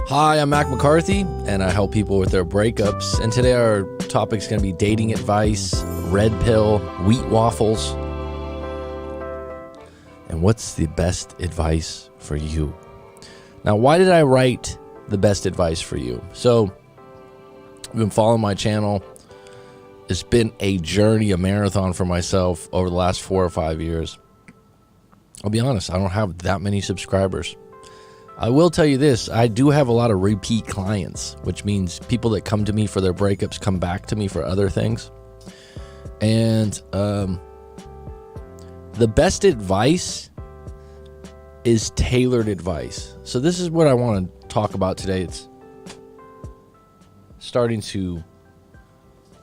Hi, I'm McCarthy, and I help people with their breakups. And today our topic is going to be dating advice, red pill, wheat waffles, and what's the best advice for you. Now, why did I write the best advice for you? So, you've been following my channel. It's been a journey, a marathon for myself over the last 4 or 5 years. I'll be honest, I don't have that many subscribers. I will tell you this, I do have a lot of repeat clients, which means people that come to me for their breakups come back to me for other things. And the best advice is tailored advice. So this is what I want to talk about today. It's starting to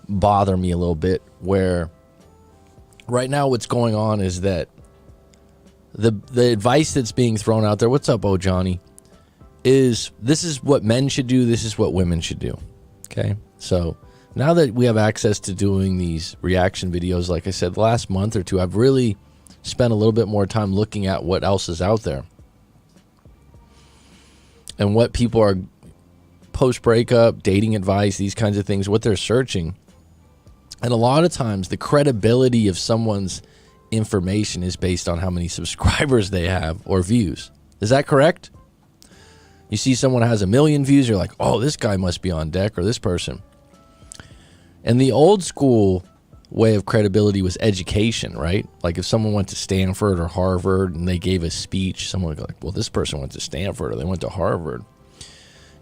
bother me a little bit, where right now what's going on is that the advice that's being thrown out there, what's up, oh Johnny, is this is what men should do, this is what women should do. Okay, so now that we have access to doing these reaction videos, like I said, the last month or two, I've really spent a little bit more time looking at what else is out there and what people are post-breakup, dating advice, these kinds of things, what they're searching. And a lot of times the credibility of someone's information is based on how many subscribers they have or views. Is that correct? You see someone has 1 million views, you're like, oh, this guy must be on deck, or this person. And the old school way of credibility was education, right? Like if someone went to Stanford or Harvard and they gave a speech, someone would go like, well, this person went to Stanford or they went to Harvard.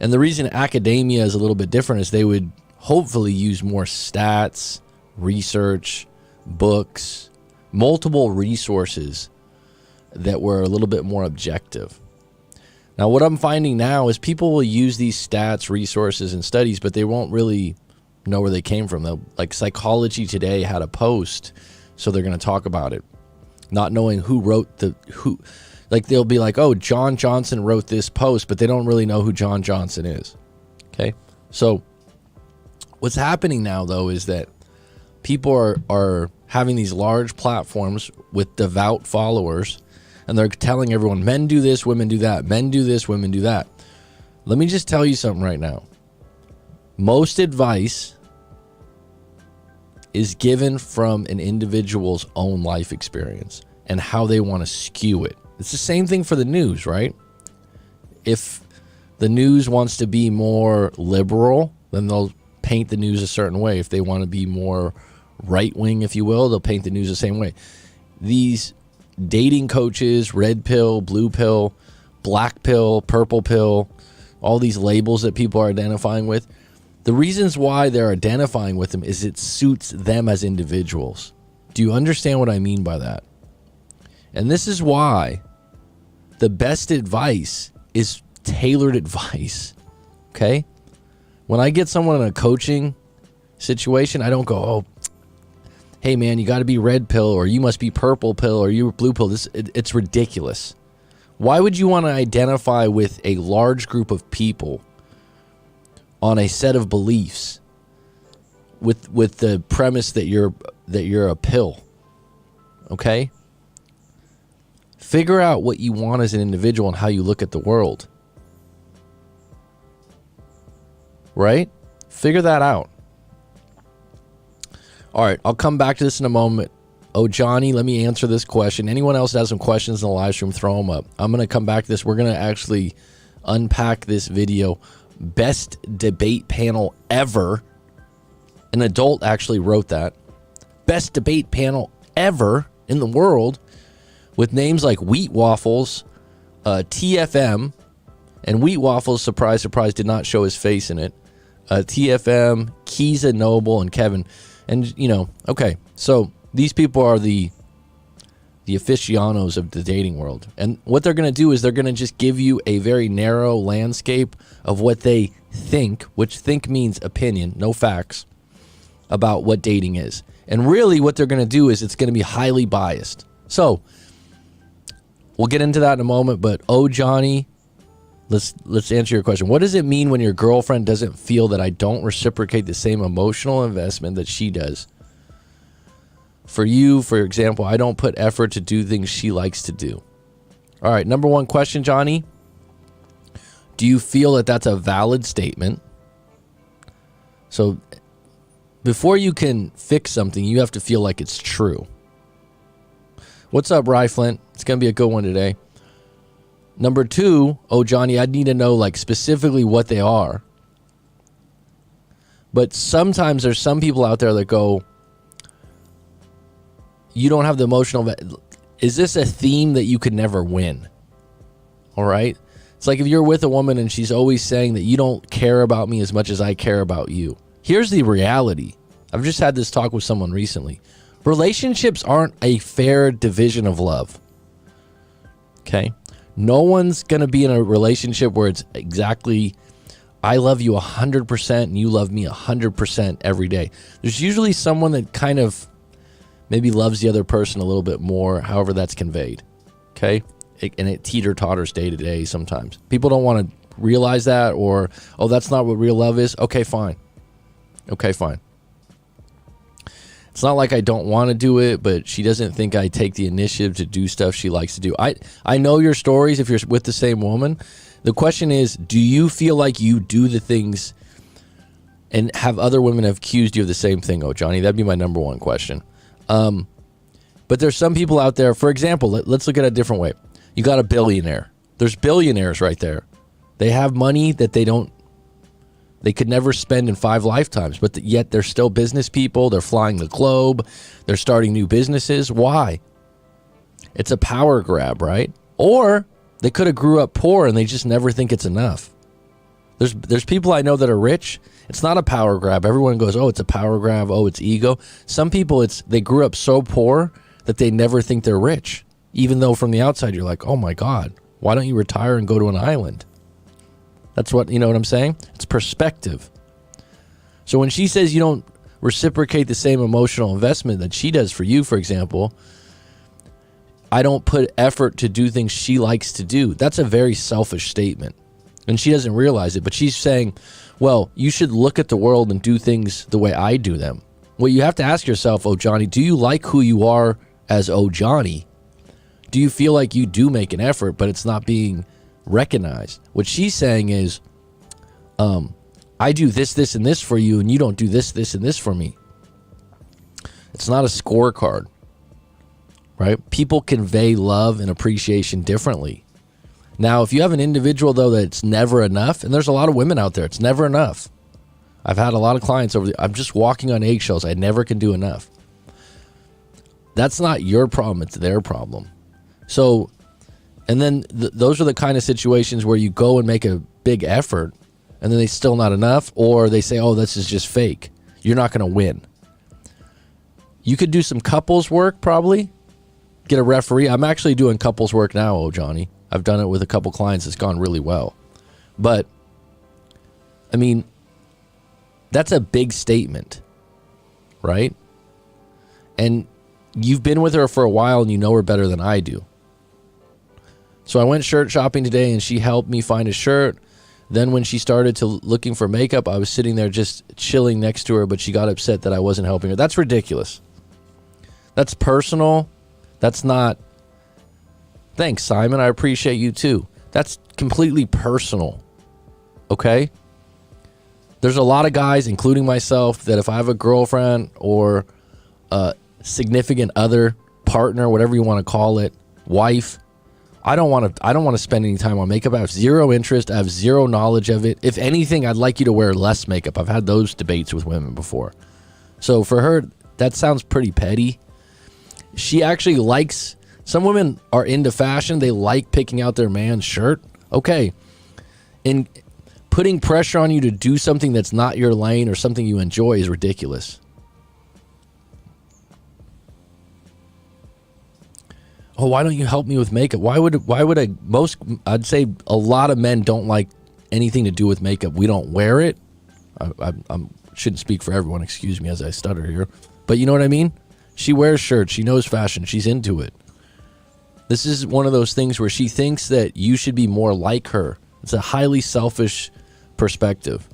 And the reason academia is a little bit different is they would hopefully use more stats, research, books, multiple resources that were a little bit more objective. Now, what I'm finding now is people will use these stats, resources, and studies, but they won't really know where they came from. They'll, like Psychology Today had a post, so they're going to talk about it, not knowing who wrote who. Like they'll be like, oh, John Johnson wrote this post, but they don't really know who John Johnson is. Okay, so what's happening now, though, is that people are having these large platforms with devout followers, and they're telling everyone, men do this, women do that. Men do this, women do that. Let me just tell you something right now. Most advice is given from an individual's own life experience and how they want to skew it. It's the same thing for the news, right? If the news wants to be more liberal, then they'll paint the news a certain way. If they want to be more right-wing, if you will, they'll paint the news the same way. These dating coaches, red pill, blue pill, black pill, purple pill, all these labels that people are identifying with, the reasons why they're identifying with them is it suits them as individuals. Do you understand what I mean by that? And this is why the best advice is tailored advice, okay? When I get someone in a coaching situation, I don't go, oh, hey man, you got to be red pill, or you must be purple pill, or you blue pill. It's ridiculous. Why would you want to identify with a large group of people on a set of beliefs with the premise that you're a pill? Okay? Figure out what you want as an individual and how you look at the world. Right? Figure that out. All right, I'll come back to this in a moment. Oh, Johnny, let me answer this question. Anyone else has some questions in the live stream, throw them up. I'm going to come back to this. We're going to actually unpack this video. Best debate panel ever. An adult actually wrote that. Best debate panel ever in the world, with names like Wheat Waffles, TFM, and Wheat Waffles, surprise, surprise, did not show his face in it. TFM, Keysa Noble, and Kevin. And, you know, okay, so these people are the aficionados of the dating world. And what they're going to do is they're going to just give you a very narrow landscape of what they think, which think means opinion, no facts, about what dating is. And really what they're going to do is it's going to be highly biased. So we'll get into that in a moment, but oh, Johnny, let's answer your question. What does it mean when your girlfriend doesn't feel that I don't reciprocate the same emotional investment that she does? For you, for example, I don't put effort to do things she likes to do. All right, number one question, Johnny. Do you feel that that's a valid statement? So before you can fix something, you have to feel like it's true. What's up, Rye Flint? It's going to be a good one today. Number 2, oh, Johnny, I need to know like specifically what they are. But sometimes there's some people out there that go, you don't have the emotional. Is this a theme that you could never win? All right. It's like if you're with a woman and she's always saying that you don't care about me as much as I care about you. Here's the reality. I've just had this talk with someone recently. Relationships aren't a fair division of love. Okay. No one's going to be in a relationship where it's exactly, I love you 100% and you love me 100% every day. There's usually someone that kind of maybe loves the other person a little bit more, however that's conveyed. Okay. And it teeter-totters day to day sometimes. People don't want to realize that, or, oh, that's not what real love is. Okay, fine. Okay, fine. It's not like I don't want to do it, but she doesn't think I take the initiative to do stuff she likes to do. I know your stories if you're with the same woman. The question is, do you feel like you do the things and have other women have accused you of the same thing? Oh, Johnny, that'd be my number one question. But there's some people out there, for example, let's look at it a different way. You got a billionaire. There's billionaires right there. They have money that they could never spend in 5 lifetimes, but yet they're still business people. They're flying the globe. They're starting new businesses. Why? It's a power grab, right? Or they could have grew up poor and they just never think it's enough. There's people I know that are rich. It's not a power grab. Everyone goes, oh, it's a power grab. Oh, it's ego. Some people, they grew up so poor that they never think they're rich. Even though from the outside, you're like, oh my God, why don't you retire and go to an island? That's what, you know what I'm saying? It's perspective. So when she says you don't reciprocate the same emotional investment that she does for you, for example, I don't put effort to do things she likes to do. That's a very selfish statement. And she doesn't realize it, but she's saying, well, you should look at the world and do things the way I do them. Well, you have to ask yourself, oh, Johnny, do you like who you are as oh, Johnny? Do you feel like you do make an effort, but it's not being recognized? What she's saying is, I do this, this, and this for you, and you don't do this, this, and this for me. It's not a scorecard, right? People convey love and appreciation differently. Now, if you have an individual, though, that's never enough, and there's a lot of women out there, it's never enough. I've had a lot of clients I'm just walking on eggshells. I never can do enough. That's not your problem. It's their problem. So, and then those are the kind of situations where you go and make a big effort and then they still not enough, or they say, oh, this is just fake. You're not going to win. You could do some couples work, probably. Get a referee. I'm actually doing couples work now, oh, Johnny. I've done it with a couple clients. It's gone really well. But, I mean, that's a big statement, right? And you've been with her for a while and you know her better than I do. So I went shirt shopping today and she helped me find a shirt. Then when she started to looking for makeup, I was sitting there just chilling next to her, but she got upset that I wasn't helping her. That's ridiculous. That's personal. That's not... Thanks, Simon. I appreciate you too. That's completely personal. Okay? There's a lot of guys, including myself, that if I have a girlfriend or a significant other, partner, whatever you want to call it, wife, I don't want to spend any time on makeup. I have zero interest. I have zero knowledge of it. If anything, I'd like you to wear less makeup. I've had those debates with women before. So for her, that sounds pretty petty. She actually likes... Some women are into fashion. They like picking out their man's shirt. Okay. And putting pressure on you to do something that's not your lane or something you enjoy is ridiculous. Oh, why don't you help me with makeup? I'd say a lot of men don't like anything to do with makeup. We don't wear it. I shouldn't speak for everyone. Excuse me as I stutter here. But you know what I mean? She wears shirts. She knows fashion. She's into it. This is one of those things where she thinks that you should be more like her. It's a highly selfish perspective.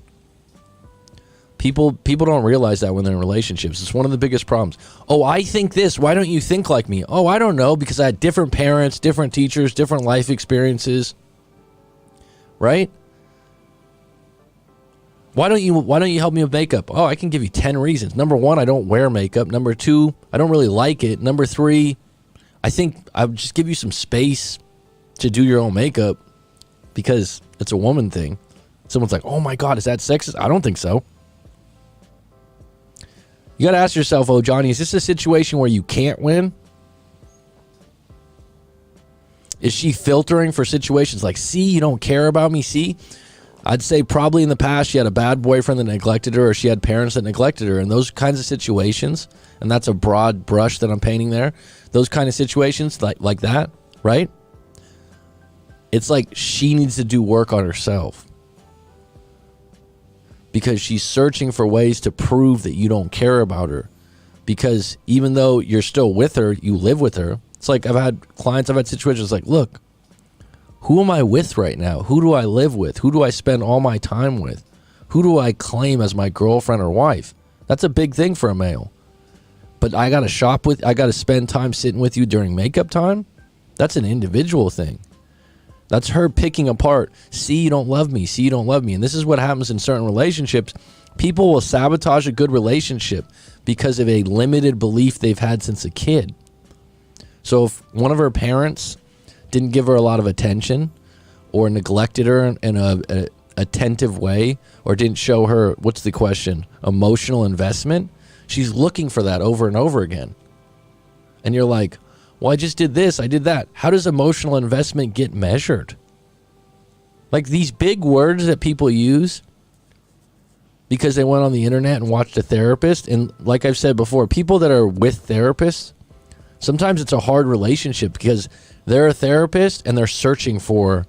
People don't realize that when they're in relationships. It's one of the biggest problems. Oh, I think this. Why don't you think like me? Oh, I don't know, because I had different parents, different teachers, different life experiences. Right? Why don't you help me with makeup? Oh, I can give you 10 reasons. Number 1, I don't wear makeup. Number 2, I don't really like it. Number 3, I think I would just give you some space to do your own makeup because it's a woman thing. Someone's like, oh my God, is that sexist? I don't think so. You got to ask yourself, oh, Johnny, is this a situation where you can't win? Is she filtering for situations like, see, you don't care about me, see? I'd say probably in the past she had a bad boyfriend that neglected her, or she had parents that neglected her. And those kinds of situations, and that's a broad brush that I'm painting there, those kind of situations like that, right? It's like she needs to do work on herself because she's searching for ways to prove that you don't care about her. Because even though you're still with her, you live with her. It's like I've had situations like, look, who am I with right now? Who do I live with? Who do I spend all my time with? Who do I claim as my girlfriend or wife? That's a big thing for a male. But I got to spend time sitting with you during makeup time? That's an individual thing. That's her picking apart. See, you don't love me. See, you don't love me. And this is what happens in certain relationships. People will sabotage a good relationship because of a limited belief they've had since a kid. So if one of her parents didn't give her a lot of attention or neglected her in a attentive way or didn't show her, what's the question, emotional investment, she's looking for that over and over again. And you're like, well, I just did this, I did that. How does emotional investment get measured? Like these big words that people use because they went on the internet and watched a therapist. And like I've said before, people that are with therapists, sometimes it's a hard relationship because they're a therapist and they're searching for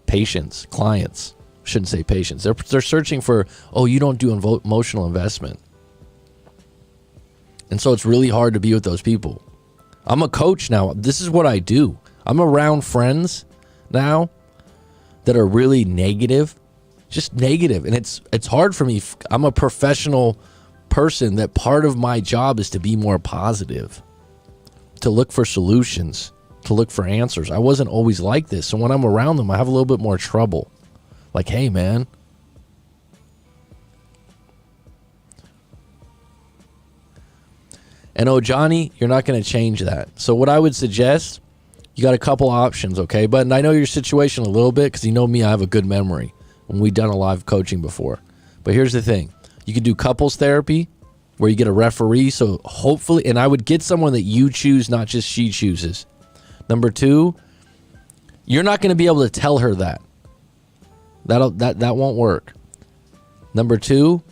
patients, clients. Shouldn't say patients. They're searching for, oh, you don't do emotional investment. And so it's really hard to be with those people. I'm a coach now. This is what I do. I'm around friends now that are really negative, just negative. And it's hard for me. I'm a professional person that part of my job is to be more positive, to look for solutions, to look for answers. I wasn't always like this. So when I'm around them, I have a little bit more trouble. Like, hey, man. And oh, Johnny, you're not going to change that. So what I would suggest, you got a couple options, okay? But I know your situation a little bit because you know me, I have a good memory when we've done a live coaching before. But here's the thing. You can do couples therapy where you get a referee. So hopefully, and I would get someone that you choose, not just she chooses. Number 2, you're not going to be able to tell her that. That won't work. Number 2,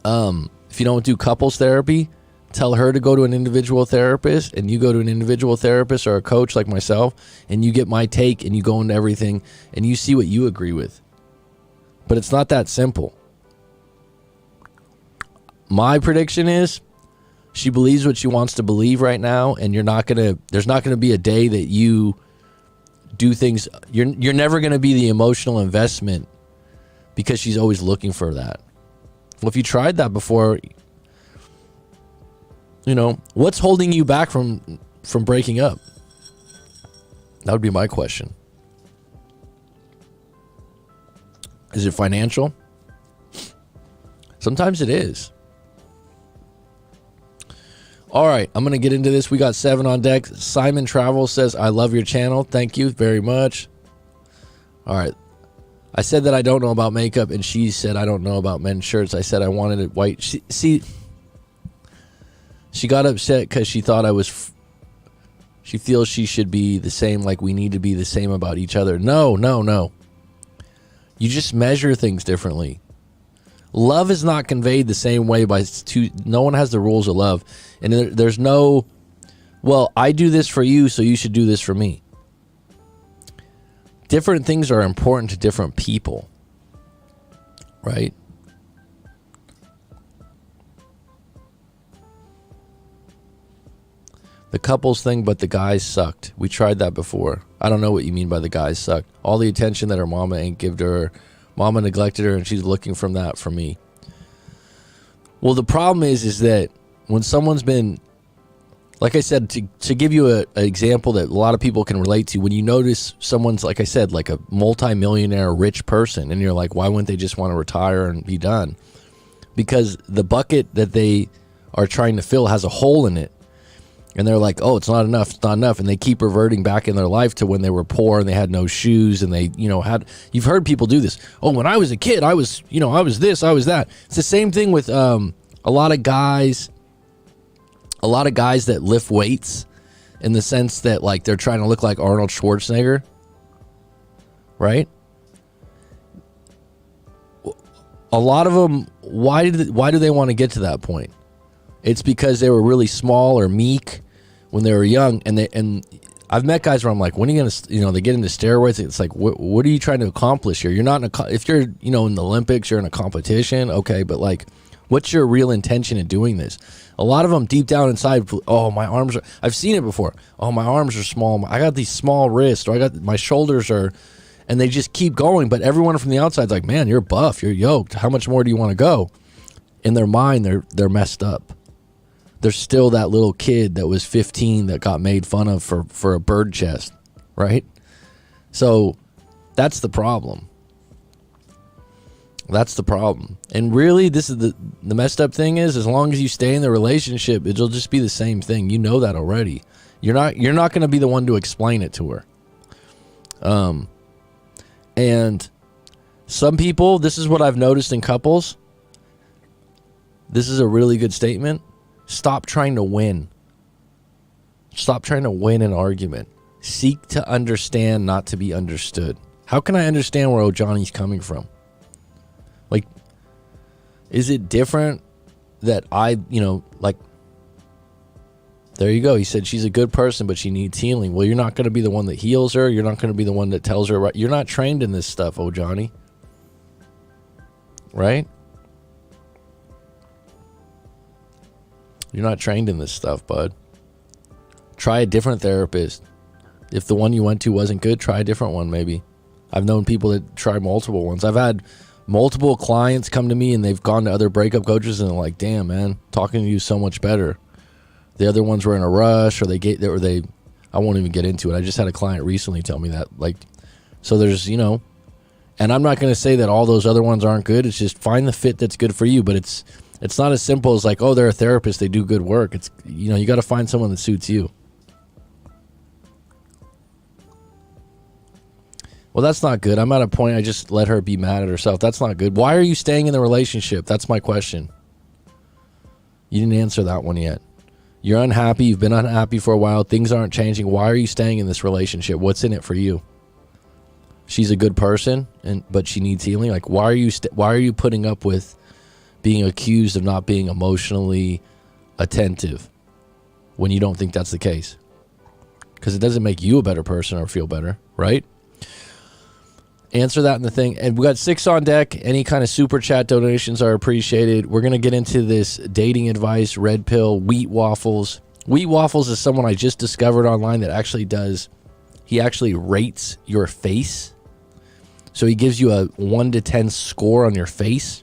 if you don't do couples therapy, tell her to go to an individual therapist, and you go to an individual therapist or a coach like myself, and you get my take, and you go into everything, and you see what you agree with. But it's not that simple. My prediction is she believes what she wants to believe right now, and there's not gonna be a day that you do things. You're never gonna be the emotional investment because she's always looking for that. Well, if you tried that before, what's holding you back from breaking up? That would be my question. Is it financial? Sometimes it is. All right, I'm going to get into this. We got 7 on deck. Simon Travel says, I love your channel. Thank you very much. All right. I said that I don't know about makeup, and she said I don't know about men's shirts. I said I wanted it white. She got upset because she thought she feels she should be the same, like we need to be the same about each other. No. You just measure things differently. Love is not conveyed the same way by two. No one has the rules of love. And there's no, well, I do this for you, so you should do this for me. Different things are important to different people, right? The couples thing, but the guys sucked. We tried that before. I don't know what you mean by the guys sucked. All the attention that her mama ain't give to her. Mama neglected her, and she's looking from that from me. Well, the problem is that when someone's been Like I said, to give you an example that a lot of people can relate to, when you notice someone's, like I said, like a multimillionaire rich person, and you're like, why wouldn't they just want to retire and be done? Because the bucket that they are trying to fill has a hole in it. And they're like, oh, it's not enough, it's not enough. And they keep reverting back in their life to when they were poor and they had no shoes and they, you've heard people do this. Oh, when I was a kid, I was this, I was that. It's the same thing with a lot of guys that lift weights, in the sense that like they're trying to look like Arnold Schwarzenegger, right? A lot of them, why do they want to get to that point? It's because they were really small or meek when they were young, and I've met guys where I'm like, when are you gonna, they get into steroids. It's like, what are you trying to accomplish here? You're not if you're, in the Olympics, you're in a competition, okay, but like, what's your real intention in doing this? A lot of them deep down inside, oh, my arms are, I've seen it before. Oh, my arms are small. I got these small wrists, or I got my shoulders are, and they just keep going. But everyone from the outside's like, man, you're buff, you're yoked. How much more do you want to go? In their mind, they're messed up. They're still that little kid that was 15 that got made fun of for a bird chest, right? So that's the problem. That's the problem. And really, this is the messed up thing is, as long as you stay in the relationship, it'll just be the same thing. You know that already. You're not going to be the one to explain it to her. And some people, this is what I've noticed in couples. This is a really good statement. Stop trying to win. Stop trying to win an argument. Seek to understand, not to be understood. How can I understand where Johnny's coming from? Like, is it different that there you go. He said she's a good person, but she needs healing. Well, you're not going to be the one that heals her. You're not going to be the one that tells her, right? You're not trained in this stuff, Johnny. Right? You're not trained in this stuff, bud. Try a different therapist. If the one you went to wasn't good, try a different one maybe. I've known people that try multiple ones. I've had multiple clients come to me and they've gone to other breakup coaches and they're like, damn, man, talking to you is so much better. The other ones were in a rush, or I won't even get into it. I just had a client recently tell me that. Like, so there's, and I'm not going to say that all those other ones aren't good. It's just find the fit that's good for you. But it's not as simple as like, oh, they're a therapist, they do good work. It's, you got to find someone that suits you. Well, that's not good. I'm at a point, I just let her be mad at herself. That's not good. Why are you staying in the relationship? That's my question. You didn't answer that one yet. You're unhappy. You've been unhappy for a while. Things aren't changing. Why are you staying in this relationship? What's in it for you? She's a good person, but she needs healing. Like, why are you putting up with being accused of not being emotionally attentive when you don't think that's the case? Because it doesn't make you a better person or feel better, right? Answer that in the thing. And we got 6 on deck. Any kind of super chat donations are appreciated. We're going to get into this dating advice, red pill, wheat waffles. Wheat waffles is someone I just discovered online that actually he actually rates your face. So he gives you a 1 to 10 score on your face.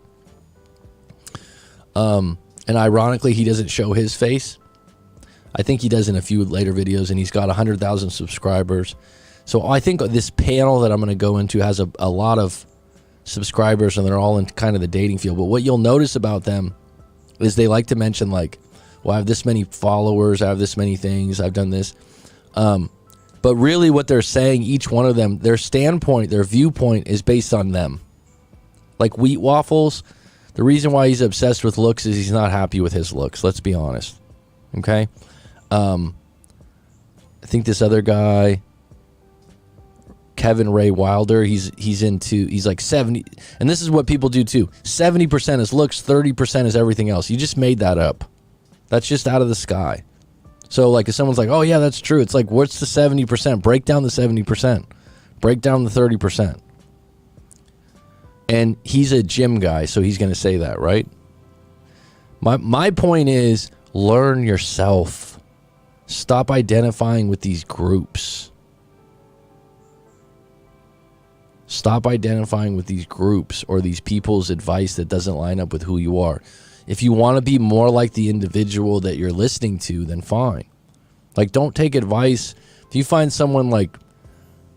And ironically, he doesn't show his face. I think he does in a few later videos, and he's got 100,000 subscribers. So I think this panel that I'm going to go into has a lot of subscribers, and they're all in kind of the dating field. But what you'll notice about them is they like to mention, like, well, I have this many followers, I have this many things, I've done this. But really what they're saying, each one of them, their standpoint, their viewpoint is based on them. Like Wheat Waffles, the reason why he's obsessed with looks is he's not happy with his looks. Let's be honest. Okay? I think this other guy, Kevin Ray Wilder, he's like 70, and this is what people do too. 70% is looks, 30% is everything else. You just made that up. That's just out of the sky. So like if someone's like, oh yeah, that's true, it's like, what's the 70%? Break down the 70%. Break down the 30%. And he's a gym guy, so he's going to say that, right? My point is, learn yourself. Stop identifying with these groups. Stop identifying with these groups or these people's advice that doesn't line up with who you are. If you want to be more like the individual that you're listening to, then fine. Like, don't take advice. If you find someone like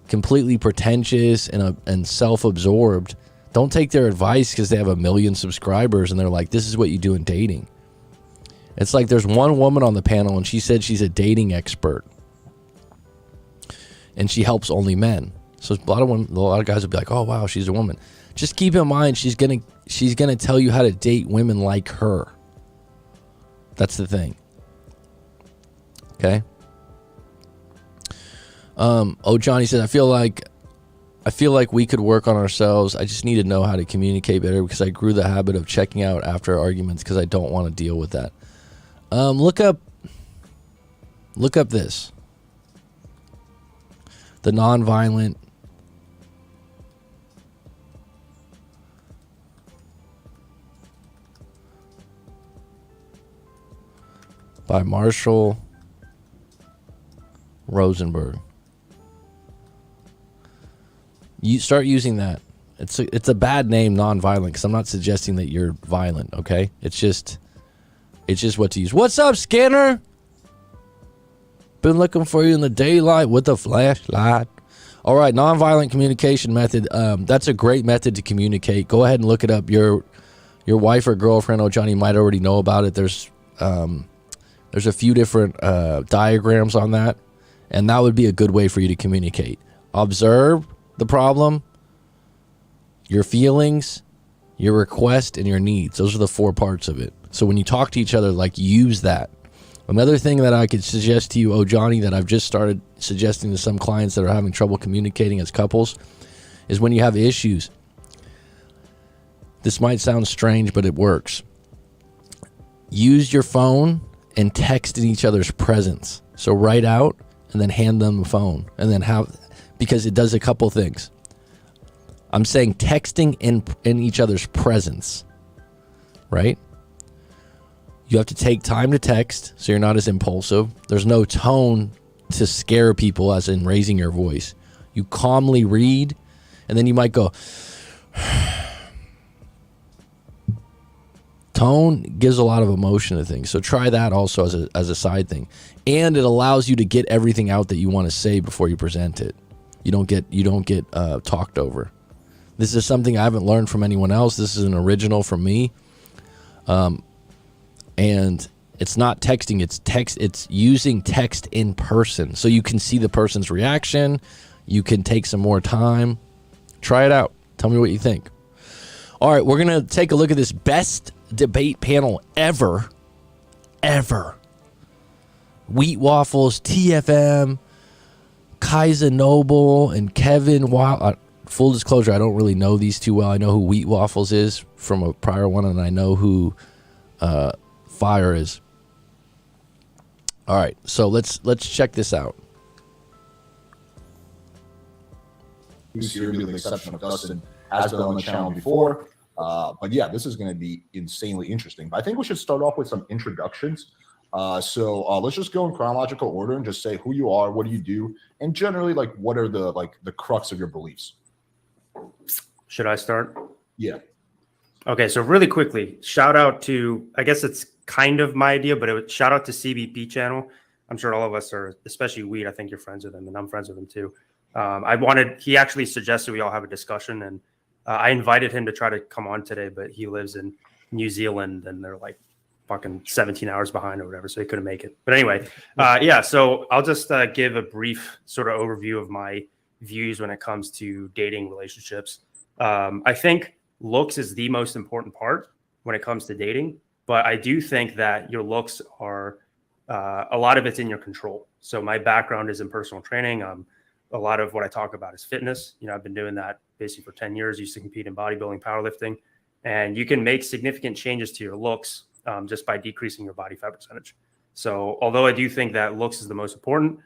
completely pretentious and self-absorbed, don't take their advice because they have 1 million subscribers and they're like, this is what you do in dating. It's like there's one woman on the panel and she said she's a dating expert and she helps only men. So a lot of guys would be like, oh wow, she's a woman. Just keep in mind she's gonna tell you how to date women like her. That's the thing. Okay. Johnny says, I feel like we could work on ourselves. I just need to know how to communicate better because I grew the habit of checking out after arguments because I don't want to deal with that. Look up this. The nonviolent by Marshall Rosenberg. You start using that. It's a bad name, nonviolent, because I'm not suggesting that you're violent, okay? It's just what to use. What's up, Skinner? Been looking for you in the daylight with a flashlight. All right, nonviolent communication method. That's a great method to communicate. Go ahead and look it up. Your wife or girlfriend, Johnny, might already know about it. There's a few different diagrams on that, and that would be a good way for you to communicate. Observe the problem, your feelings, your request, and your needs. Those are the 4 parts of it. So when you talk to each other, like, use that. Another thing that I could suggest to you, Johnny, that I've just started suggesting to some clients that are having trouble communicating as couples, is when you have issues. This might sound strange, but it works. Use your phone and text in each other's presence. So write out and then hand them the phone, and then because it does a couple things. I'm saying texting in each other's presence, right? You have to take time to text so you're not as impulsive. There's no tone to scare people, as in raising your voice. You calmly read, and then you might go. Tone gives a lot of emotion to things, so try that also as a side thing. And it allows you to get everything out that you want to say before you present it. You don't get talked over. This is something I haven't learned from anyone else. This is an original from me. And it's not texting, it's text. It's using text in person, so you can see the person's reaction. You can take some more time. Try it out. Tell me what you think. All right, we're gonna take a look at this best debate panel ever. Wheat Waffles, TFM, Kaiser Noble, and Kevin Wild. Full disclosure, I don't really know these too well. I know who Wheat Waffles is from a prior one, and I know who Fire is. All right, so let's check this out. Here, with the exception of Dustin, has been on the channel before. But yeah, this is going to be insanely interesting. But I think we should start off with some introductions. So let's just go in chronological order and just say who you are, what do you do, and generally, like, what are the crux of your beliefs. Should I start? Yeah. Okay, so really quickly, shout out to, I guess it's kind of my idea, but shout out to CBP channel. I'm sure all of us are, especially Weed. I think you're friends with him, and I'm friends with him too. He actually suggested we all have a discussion, and I invited him to try to come on today, but he lives in New Zealand, and they're like fucking 17 hours behind or whatever, so he couldn't make it. But anyway, yeah, so I'll just give a brief sort of overview of my views when it comes to dating relationships. I think looks is the most important part when it comes to dating, but I do think that your looks are a lot of it's in your control. So my background is in personal training. A lot of what I talk about is fitness. You know, I've been doing that basically for 10 years. Used to compete in bodybuilding, powerlifting, and you can make significant changes to your looks just by decreasing your body fat percentage. So although I do think that looks is the most important,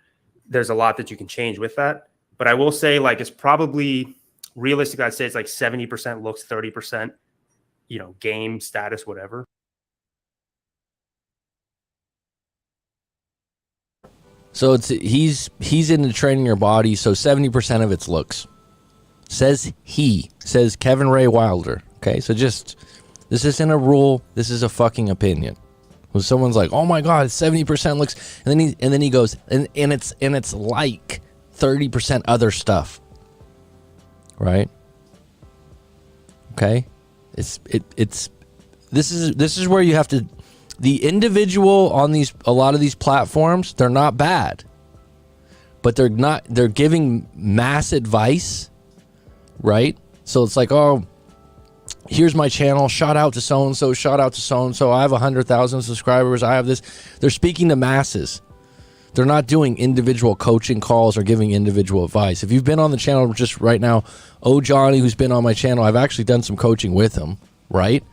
there's a lot that you can change with that. But I will say, like, it's probably realistic. I'd say it's like 70% looks, 30%, you know, game status, whatever. So he's into training your body. So 70% of it's looks. Says Kevin Ray Wilder. Okay, so this isn't a rule. This is a fucking opinion. When someone's like, "Oh my God, 70% looks," and then he goes, and it's like 30% other stuff, right? Okay, this is where you have to. The individual on a lot of these platforms, they're not bad, but they're giving mass advice, right? So it's like, oh, here's my channel, shout out to so-and-so, shout out to so-and-so, I have 100,000 subscribers, I have this. They're speaking to masses. They're not doing individual coaching calls or giving individual advice. If you've been on the channel just right now, Johnny, who's been on my channel, I've actually done some coaching with him, right?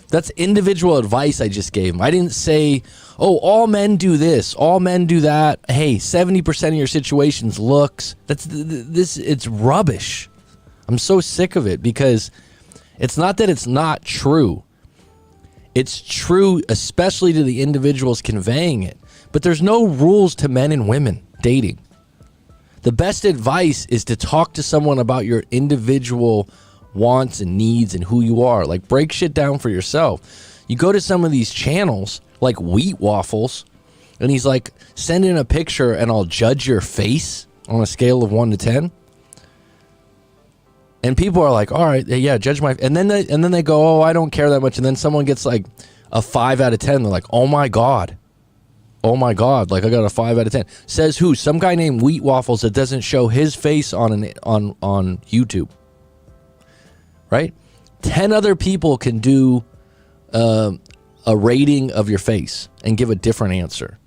That's individual advice I just gave him. I didn't say, oh, all men do this, all men do that. Hey, 70% of your situations looks. It's rubbish. I'm so sick of it because it's not that it's not true. It's true, especially to the individuals conveying it. But there's no rules to men and women dating. The best advice is to talk to someone about your individual wants and needs and who you are. Like, break shit down for yourself. You go to some of these channels like Wheat Waffles, and he's like, send in a picture and I'll judge your face on a scale of 1 to 10. And people are like, all right, yeah, judge my, and then they go, oh, I don't care that much. And then someone gets like a 5 out of 10. They're like, oh my God, like I got a 5 out of 10. Says who? Some guy named Wheat Waffles that doesn't show his face on YouTube, right? 10 other people can do a rating of your face and give a different answer.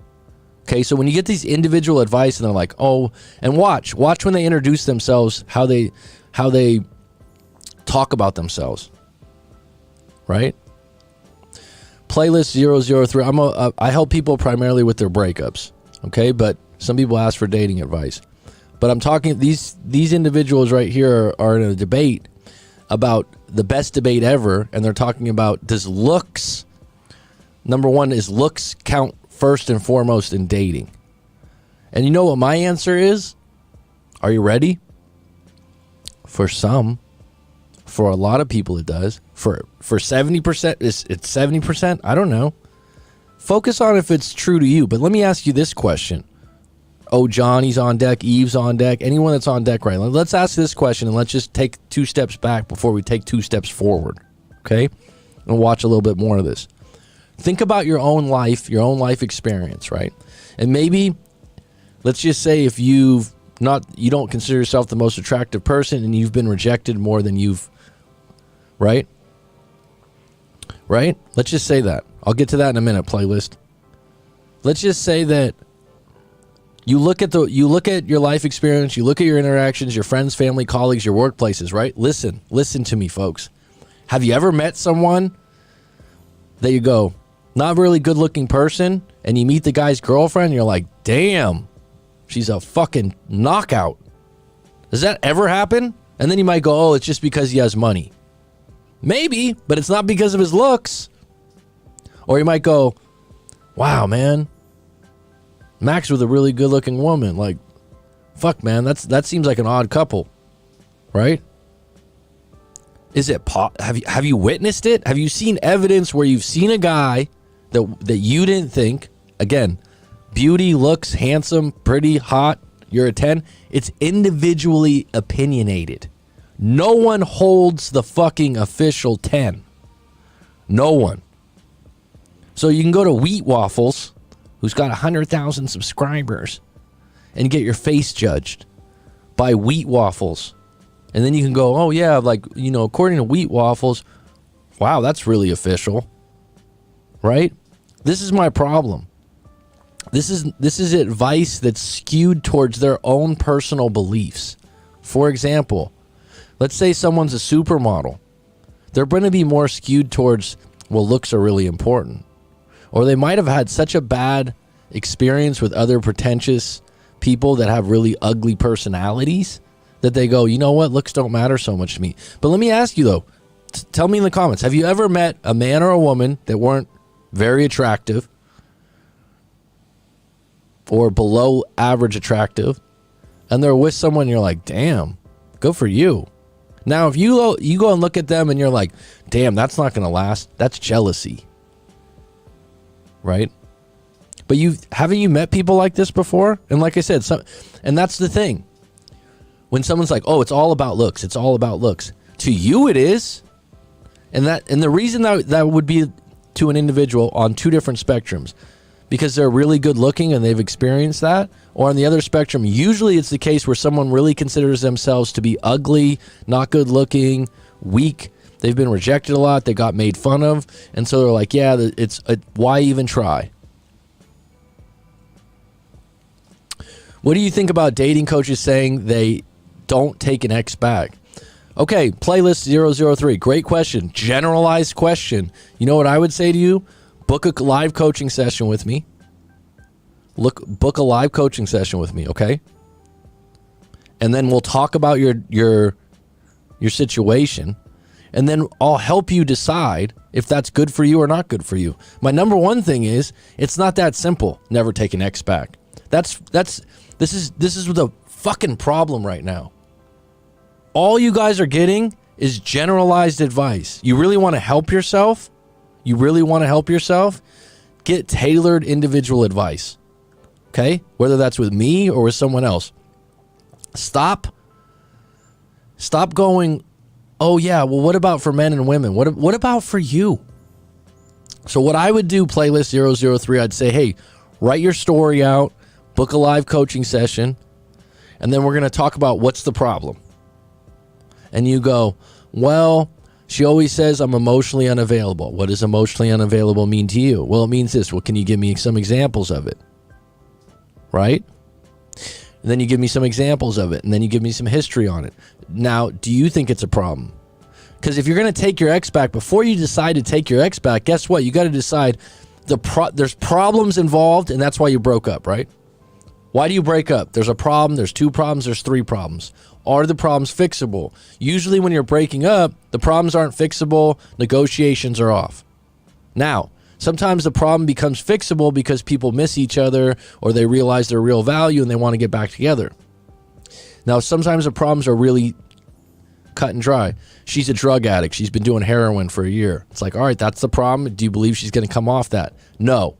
Okay, so when you get these individual advice and they're like, oh, and watch when they introduce themselves, how they talk about themselves, right? Playlist 003. I help people primarily with their breakups, okay? But some people ask for dating advice. But I'm talking, these individuals right here are in a debate about the best debate ever, and they're talking about, does looks, number one, is looks count first and foremost in dating? And you know what my answer is? Are you ready? For some. For a lot of people it does. For 70%, it's 70%? I don't know. Focus on if it's true to you. But let me ask you this question. Oh, Johnny's on deck, Eve's on deck, anyone that's on deck right now. Let's ask this question and let's just take 2 steps back before we take 2 steps forward. Okay? And watch a little bit more of this. Think about your own life experience, right? And maybe, let's just say if you don't consider yourself the most attractive person and you've been rejected more than you've, right? Right? Let's just say that. I'll get to that in a minute, playlist. Let's just say that you look at your life experience, you look at your interactions, your friends, family, colleagues, your workplaces, right? Listen to me, folks. Have you ever met someone that you go, not really good looking person, and you meet the guy's girlfriend and you're like, damn, she's a fucking knockout? Does that ever happen? And then you might go, oh, it's just because he has money. Maybe, but it's not because of his looks. Or you might go, wow, man, Max with a really good looking woman. Like, fuck, man, that seems like an odd couple, right? Is it have you witnessed it? Have you seen evidence where you've seen a guy that you didn't think, again, beauty, looks, handsome, pretty, hot, you're a 10? It's individually opinionated. No one holds the fucking official 10. No one. So you can go to Wheat Waffles, who's got 100,000 subscribers, and get your face judged by Wheat Waffles. And then you can go, oh yeah, like, you know, according to Wheat Waffles, wow, that's really official. Right? This is my problem. This is advice that's skewed towards their own personal beliefs. For example, let's say someone's a supermodel. They're going to be more skewed towards, well, looks are really important. Or they might have had such a bad experience with other pretentious people that have really ugly personalities that they go, you know what, looks don't matter so much to me. But let me ask you though, tell me in the comments, have you ever met a man or a woman that weren't very attractive or below average attractive, and they're with someone you're like, damn, good for you? Now, if you go and look at them and you're like, damn, that's not going to last, that's jealousy. right? But haven't you met people like this before? And like I said, and that's the thing. When someone's like, "Oh, it's all about looks. It's all about looks." To you, it is. And the reason that would be to an individual on two different spectrums, because they're really good looking and they've experienced that, or on the other spectrum, usually it's the case where someone really considers themselves to be ugly, not good looking, weak. They've been rejected a lot. They got made fun of. And so they're like, yeah, why even try? What do you think about dating coaches saying they don't take an ex back? Okay, playlist 003. Great question. Generalized question. You know what I would say to you? Book a live coaching session with me. Book a live coaching session with me, okay? And then we'll talk about your situation. And then I'll help you decide if that's good for you or not good for you. My number one thing is, it's not that simple. Never take an ex back. This is the fucking problem right now. All you guys are getting is generalized advice. You really want to help yourself? Get tailored individual advice. Okay? Whether that's with me or with someone else. Stop going, "Oh yeah, well what about for men and women? What about for you?" So what I would do, playlist 003, I'd say, "Hey, write your story out, book a live coaching session, and then we're going to talk about what's the problem." And you go, "Well, she always says I'm emotionally unavailable." What does emotionally unavailable mean to you? Well, it means this. Well, can you give me some examples of it? Right? And then you give me some examples of it, and then you give me some history on it. Now, do you think it's a problem? Because if you're going to take your ex back, before you decide to take your ex back, guess what? You got to decide there's problems involved, and that's why you broke up, right? Why do you break up? There's a problem, there's two problems, there's three problems. Are the problems fixable? Usually when you're breaking up, the problems aren't fixable, negotiations are off. Now, sometimes the problem becomes fixable because people miss each other or they realize their real value and they want to get back together. Now, sometimes the problems are really cut and dry. She's a drug addict. She's been doing heroin for a year. It's like, all right, that's the problem. Do you believe she's going to come off that? No.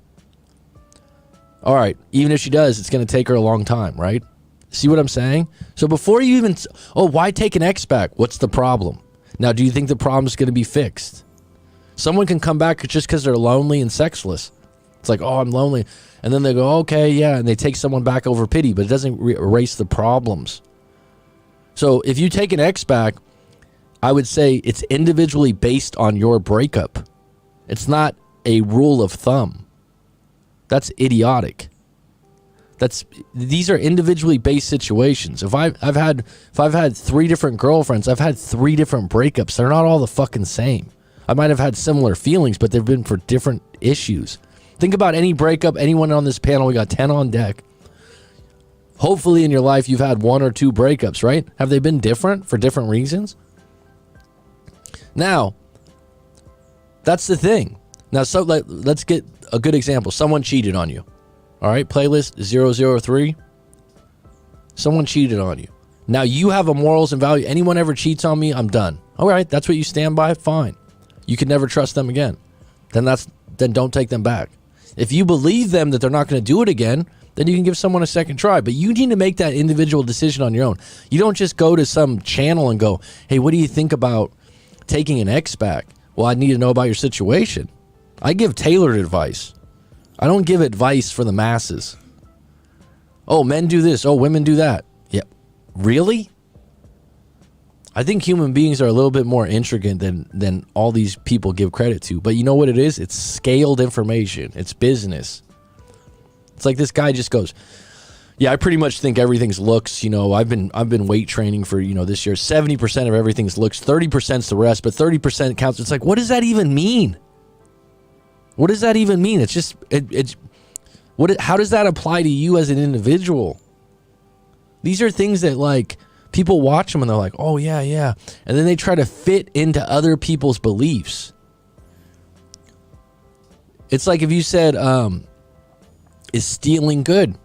All right, even if she does, it's going to take her a long time, right? See what I'm saying? So before you even, why take an ex back? What's the problem? Now, do you think the problem is going to be fixed? Someone can come back just because they're lonely and sexless. It's like, "Oh, I'm lonely." And then they go, "Okay, yeah." And they take someone back over pity, but it doesn't erase the problems. So if you take an ex back, I would say it's individually based on your breakup. It's not a rule of thumb. That's idiotic. These are individually based situations. If I've had 3 different girlfriends, I've had 3 different breakups. They're not all the fucking same. I might have had similar feelings, but they've been for different issues. Think about any breakup, anyone on this panel, we got 10 on deck. Hopefully in your life you've had 1 or 2 breakups, right? Have they been different for different reasons? Now, that's the thing. Now, so let's get a good example. Someone cheated on you. All right, playlist 003. Someone cheated on you. Now, you have a morals and value. Anyone ever cheats on me, I'm done. All right, that's what you stand by, fine. You can never trust them again. Then don't take them back. If you believe them that they're not going to do it again, then you can give someone a second try. But you need to make that individual decision on your own. You don't just go to some channel and go, "Hey, what do you think about taking an ex back?" Well, I need to know about your situation. I give tailored advice. I don't give advice for the masses. "Oh, men do this. Oh, women do that." Yep. Really? I think human beings are a little bit more intricate than all these people give credit to. But you know what it is? It's scaled information. It's business. It's like this guy just goes, "Yeah, I pretty much think everything's looks. I've been weight training for, this year. 70% of everything's looks. 30%'s the rest, but 30% counts." It's like, what does that even mean? What does that even mean? It's just how does that apply to you as an individual? These are things that like people watch them and they're like, "Oh yeah, yeah," and then they try to fit into other people's beliefs. It's like if you said, "Is stealing good?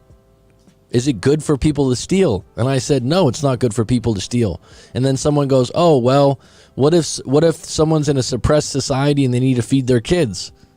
Is it good for people to steal?" And I said, "No, it's not good for people to steal." And then someone goes, "Oh well, what if someone's in a suppressed society and they need to feed their kids?"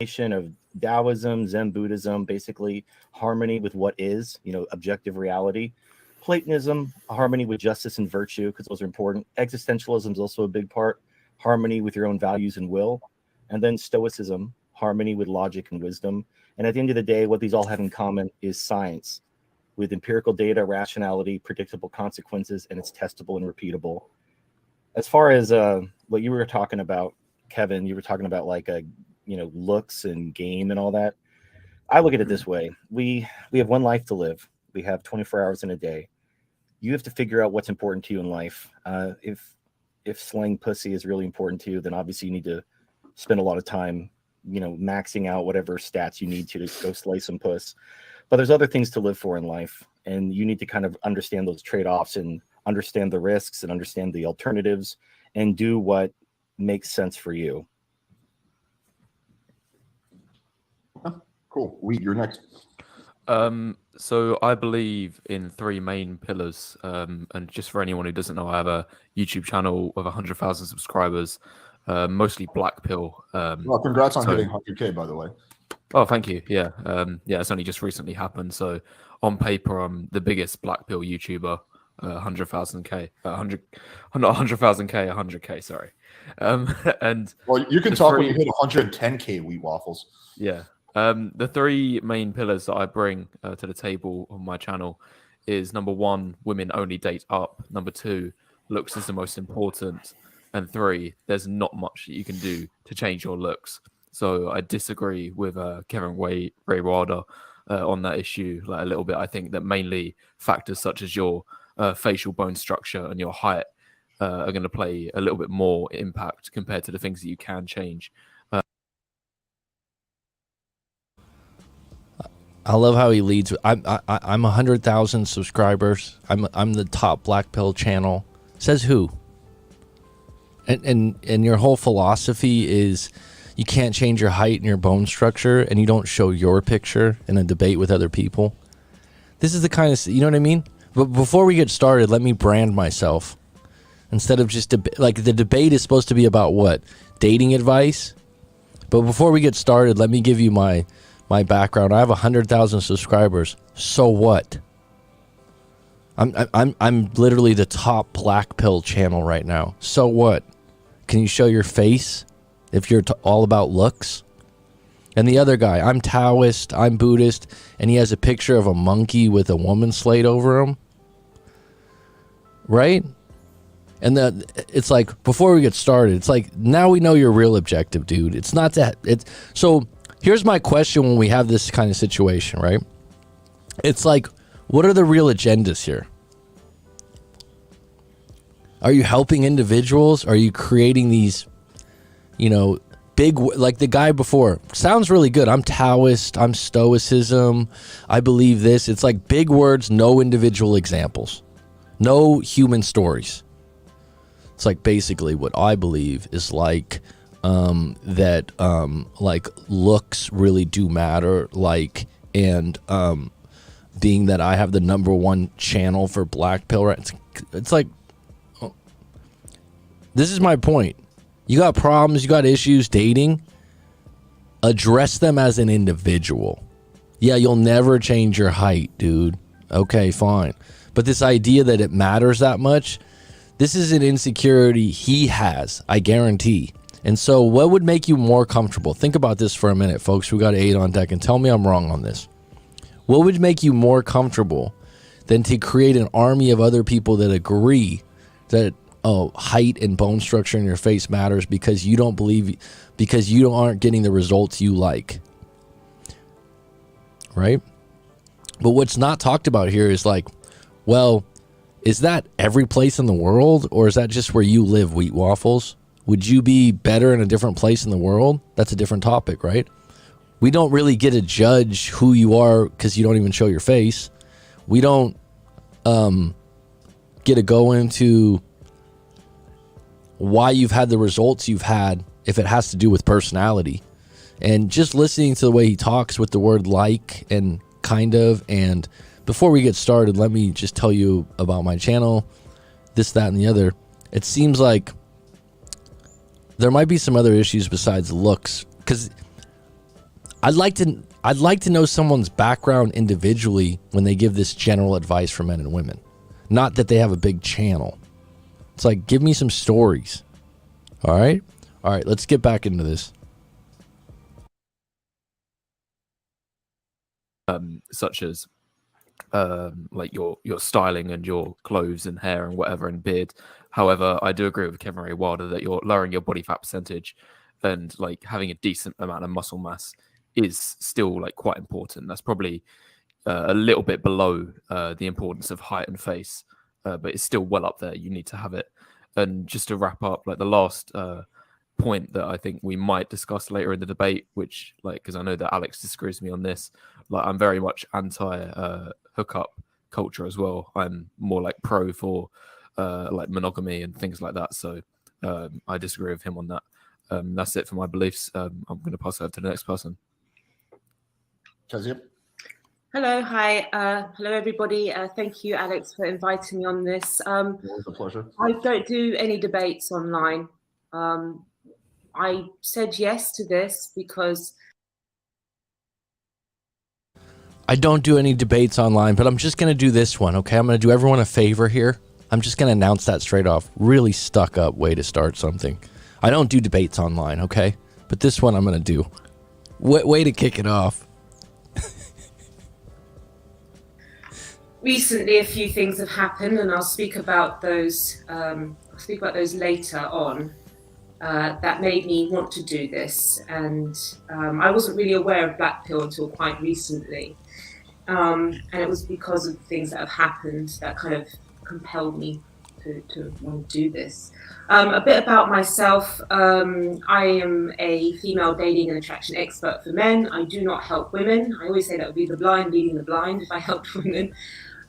of Taoism, Zen Buddhism, basically harmony with what is, objective reality. Platonism, harmony with justice and virtue, because those are important. Existentialism is also a big part, harmony with your own values and will. And then Stoicism, harmony with logic and wisdom. And at the end of the day, what these all have in common is science, with empirical data, rationality, predictable consequences, and it's testable and repeatable. As far as what you were talking about, Kevin, you were talking about like looks and game and all that. I look at it this way: we have one life to live. We have 24 hours in a day. You have to figure out what's important to you in life. If slaying pussy is really important to you, then obviously you need to spend a lot of time, maxing out whatever stats you need to go slay some puss. But there's other things to live for in life, and you need to kind of understand those trade-offs and understand the risks and understand the alternatives and do what makes sense for you. Cool. You're next. So I believe in three main pillars. And just for anyone who doesn't know, I have a YouTube channel of 100,000 subscribers, mostly black pill. Well, congrats on hitting 100K, by the way. Oh, thank you. Yeah. It's only just recently happened. So on paper, I'm the biggest black pill YouTuber. 100,000K, 100K, sorry. And well, you can talk when you hit 110K, wheat waffles. Yeah. The three main pillars that I bring to the table on my channel is number one, women only date up. Number two, looks is the most important. And three, there's not much that you can do to change your looks. So I disagree with Kevin Raywada on that issue like a little bit. I think that mainly factors such as your facial bone structure and your height are going to play a little bit more impact compared to the things that you can change. I love how he leads. I'm 100,000 subscribers. I'm the top black pill channel. Says who? And your whole philosophy is you can't change your height and your bone structure, and you don't show your picture in a debate with other people. This is the kind of, you know what I mean? But before we get started, let me brand myself. Instead of just like the debate is supposed to be about what? Dating advice. But before we get started, let me give you my background. I have 100,000 subscribers. So what? I'm literally the top black pill channel right now. So what? Can you show your face if you're all about looks? And the other guy, I'm Taoist, I'm Buddhist, and he has a picture of a monkey with a woman slayed over him. Right? And it's like, before we get started, it's like, now we know your real objective, dude. It's not that. So here's my question when we have this kind of situation, right? It's like, what are the real agendas here? Are you helping individuals? Are you creating these, big, like the guy before? Sounds really good. I'm Taoist. I'm Stoicism. I believe this. It's like big words, no individual examples. No human stories. It's like basically what I believe is like like looks really do matter, and being that I have the #1 channel for black pill, right? It's like, this is my point. You got problems, you got issues dating, address them as an individual. Yeah, you'll never change your height, dude. Okay, fine. But this idea that it matters that much, this is an insecurity he has, I guarantee. And so what would make you more comfortable? Think about this for a minute, folks. We got 8 on deck, and tell me I'm wrong on this. What would make you more comfortable than to create an army of other people that agree that, height and bone structure in your face matters because you don't believe, because you aren't getting the results you like? Right? But what's not talked about here is like, well, is that every place in the world, or is that just where you live, wheat waffles? Would you be better in a different place in the world? That's a different topic, right? We don't really get to judge who you are because you don't even show your face. We don't get to go into why you've had the results you've had if it has to do with personality. And just listening to the way he talks with the word like and kind of. And before we get started, let me just tell you about my channel, this, that, and the other. It seems like there might be some other issues besides looks, because I'd like to know someone's background individually when they give this general advice for men and women. Not that they have a big channel. It's like, give me some stories. All right? All right, let's get back into this. Such as like your styling and your clothes and hair and whatever and beard. However, I do agree with Kevin Ray Wilder that you're lowering your body fat percentage and like having a decent amount of muscle mass is still like quite important. That's probably a little bit below the importance of height and face, but it's still well up there. You need to have it. And just to wrap up, like the last point that I think we might discuss later in the debate, which like, because I know that Alex disagrees with me on this, like I'm very much anti hookup culture as well. I'm more like pro for like monogamy and things like that. So I disagree with him on that. That's it for my beliefs. I'm going to pass it over to the next person. Kezia? Hello, hi. Hello, everybody. Thank you, Alex, for inviting me on this. Always a pleasure. I don't do any debates online. I said yes to this because I don't do any debates online, but I'm just going to do this one, okay? I'm going to do everyone a favor here. I'm just going to announce that straight off. Really stuck up way to start something. I don't do debates online, okay? But this one I'm going to do. Way to kick it off. recently a few things have happened, and I'll speak about those. Later on. That made me want to do this, and I wasn't really aware of Black Pill until quite recently, and it was because of things that have happened that kind of compelled me to want to do this. A bit about myself. I am a female dating and attraction expert for men. I do not help women. I always say that would be the blind leading the blind if I helped women.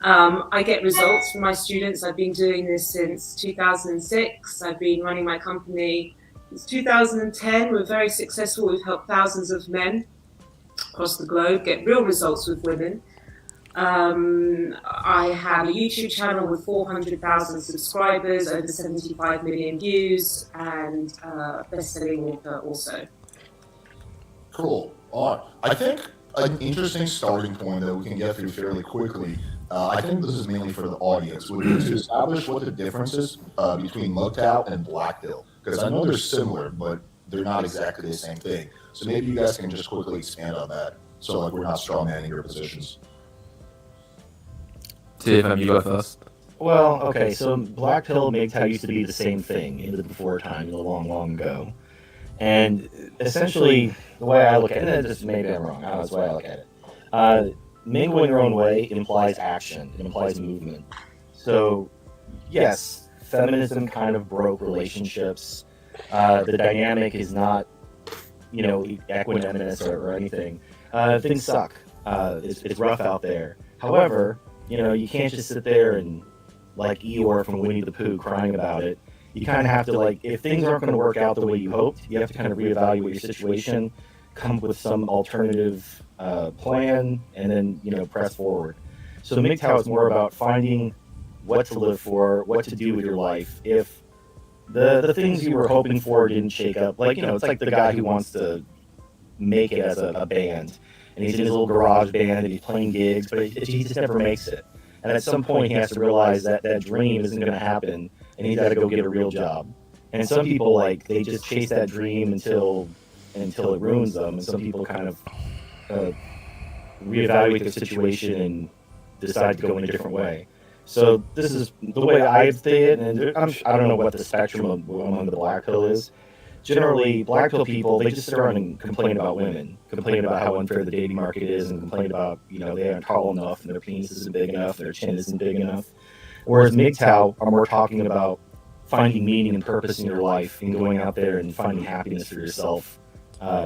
I get results from my students. I've been doing this since 2006. I've been running my company since 2010. We're very successful. We've helped thousands of men across the globe get real results with women. I have a YouTube channel with 400,000 subscribers, over 75 million views, and best-selling author also. Cool. All right. I think an interesting starting point that we can get through fairly quickly, I think this is mainly for the audience, would be to establish what the difference is between MGTOW and Black Pill. Because I know they're similar, but they're not exactly the same thing. So maybe you guys can just quickly expand on that, so like we're not strawmanning your positions. TFM, you go first. Well, okay, so Black Pill and MGTOW used to be the same thing in the before time, long, long ago. And essentially, the way I look at it, and just maybe I'm wrong, that's the way I look at it. Men going their own way implies action, it implies movement. So, yes, feminism kind of broke relationships. The dynamic is not, equanimous or anything. Things suck. It's rough out there. However, you can't just sit there and like Eeyore from Winnie the Pooh crying about it. You kind of have to, if things aren't going to work out the way you hoped, you have to kind of reevaluate your situation, come up with some alternative plan, and then, press forward. So MGTOW is more about finding what to live for, what to do with your life. If the things you were hoping for didn't shake up, it's like the guy who wants to make it as a band. And he's in his little garage band and he's playing gigs, but he just never makes it. And at some point he has to realize that that dream isn't going to happen and he's got to go get a real job. And some people, they just chase that dream until it ruins them. And some people kind of reevaluate their situation and decide to go in a different way. So this is the way I see it, and I don't know what the spectrum among the Black Pill is. Generally, Black Pill people, they just sit around and complain about women, complain about how unfair the dating market is, and complain about, they aren't tall enough, and their penis isn't big enough, their chin isn't big enough. Whereas MGTOW are more talking about finding meaning and purpose in your life and going out there and finding happiness for yourself,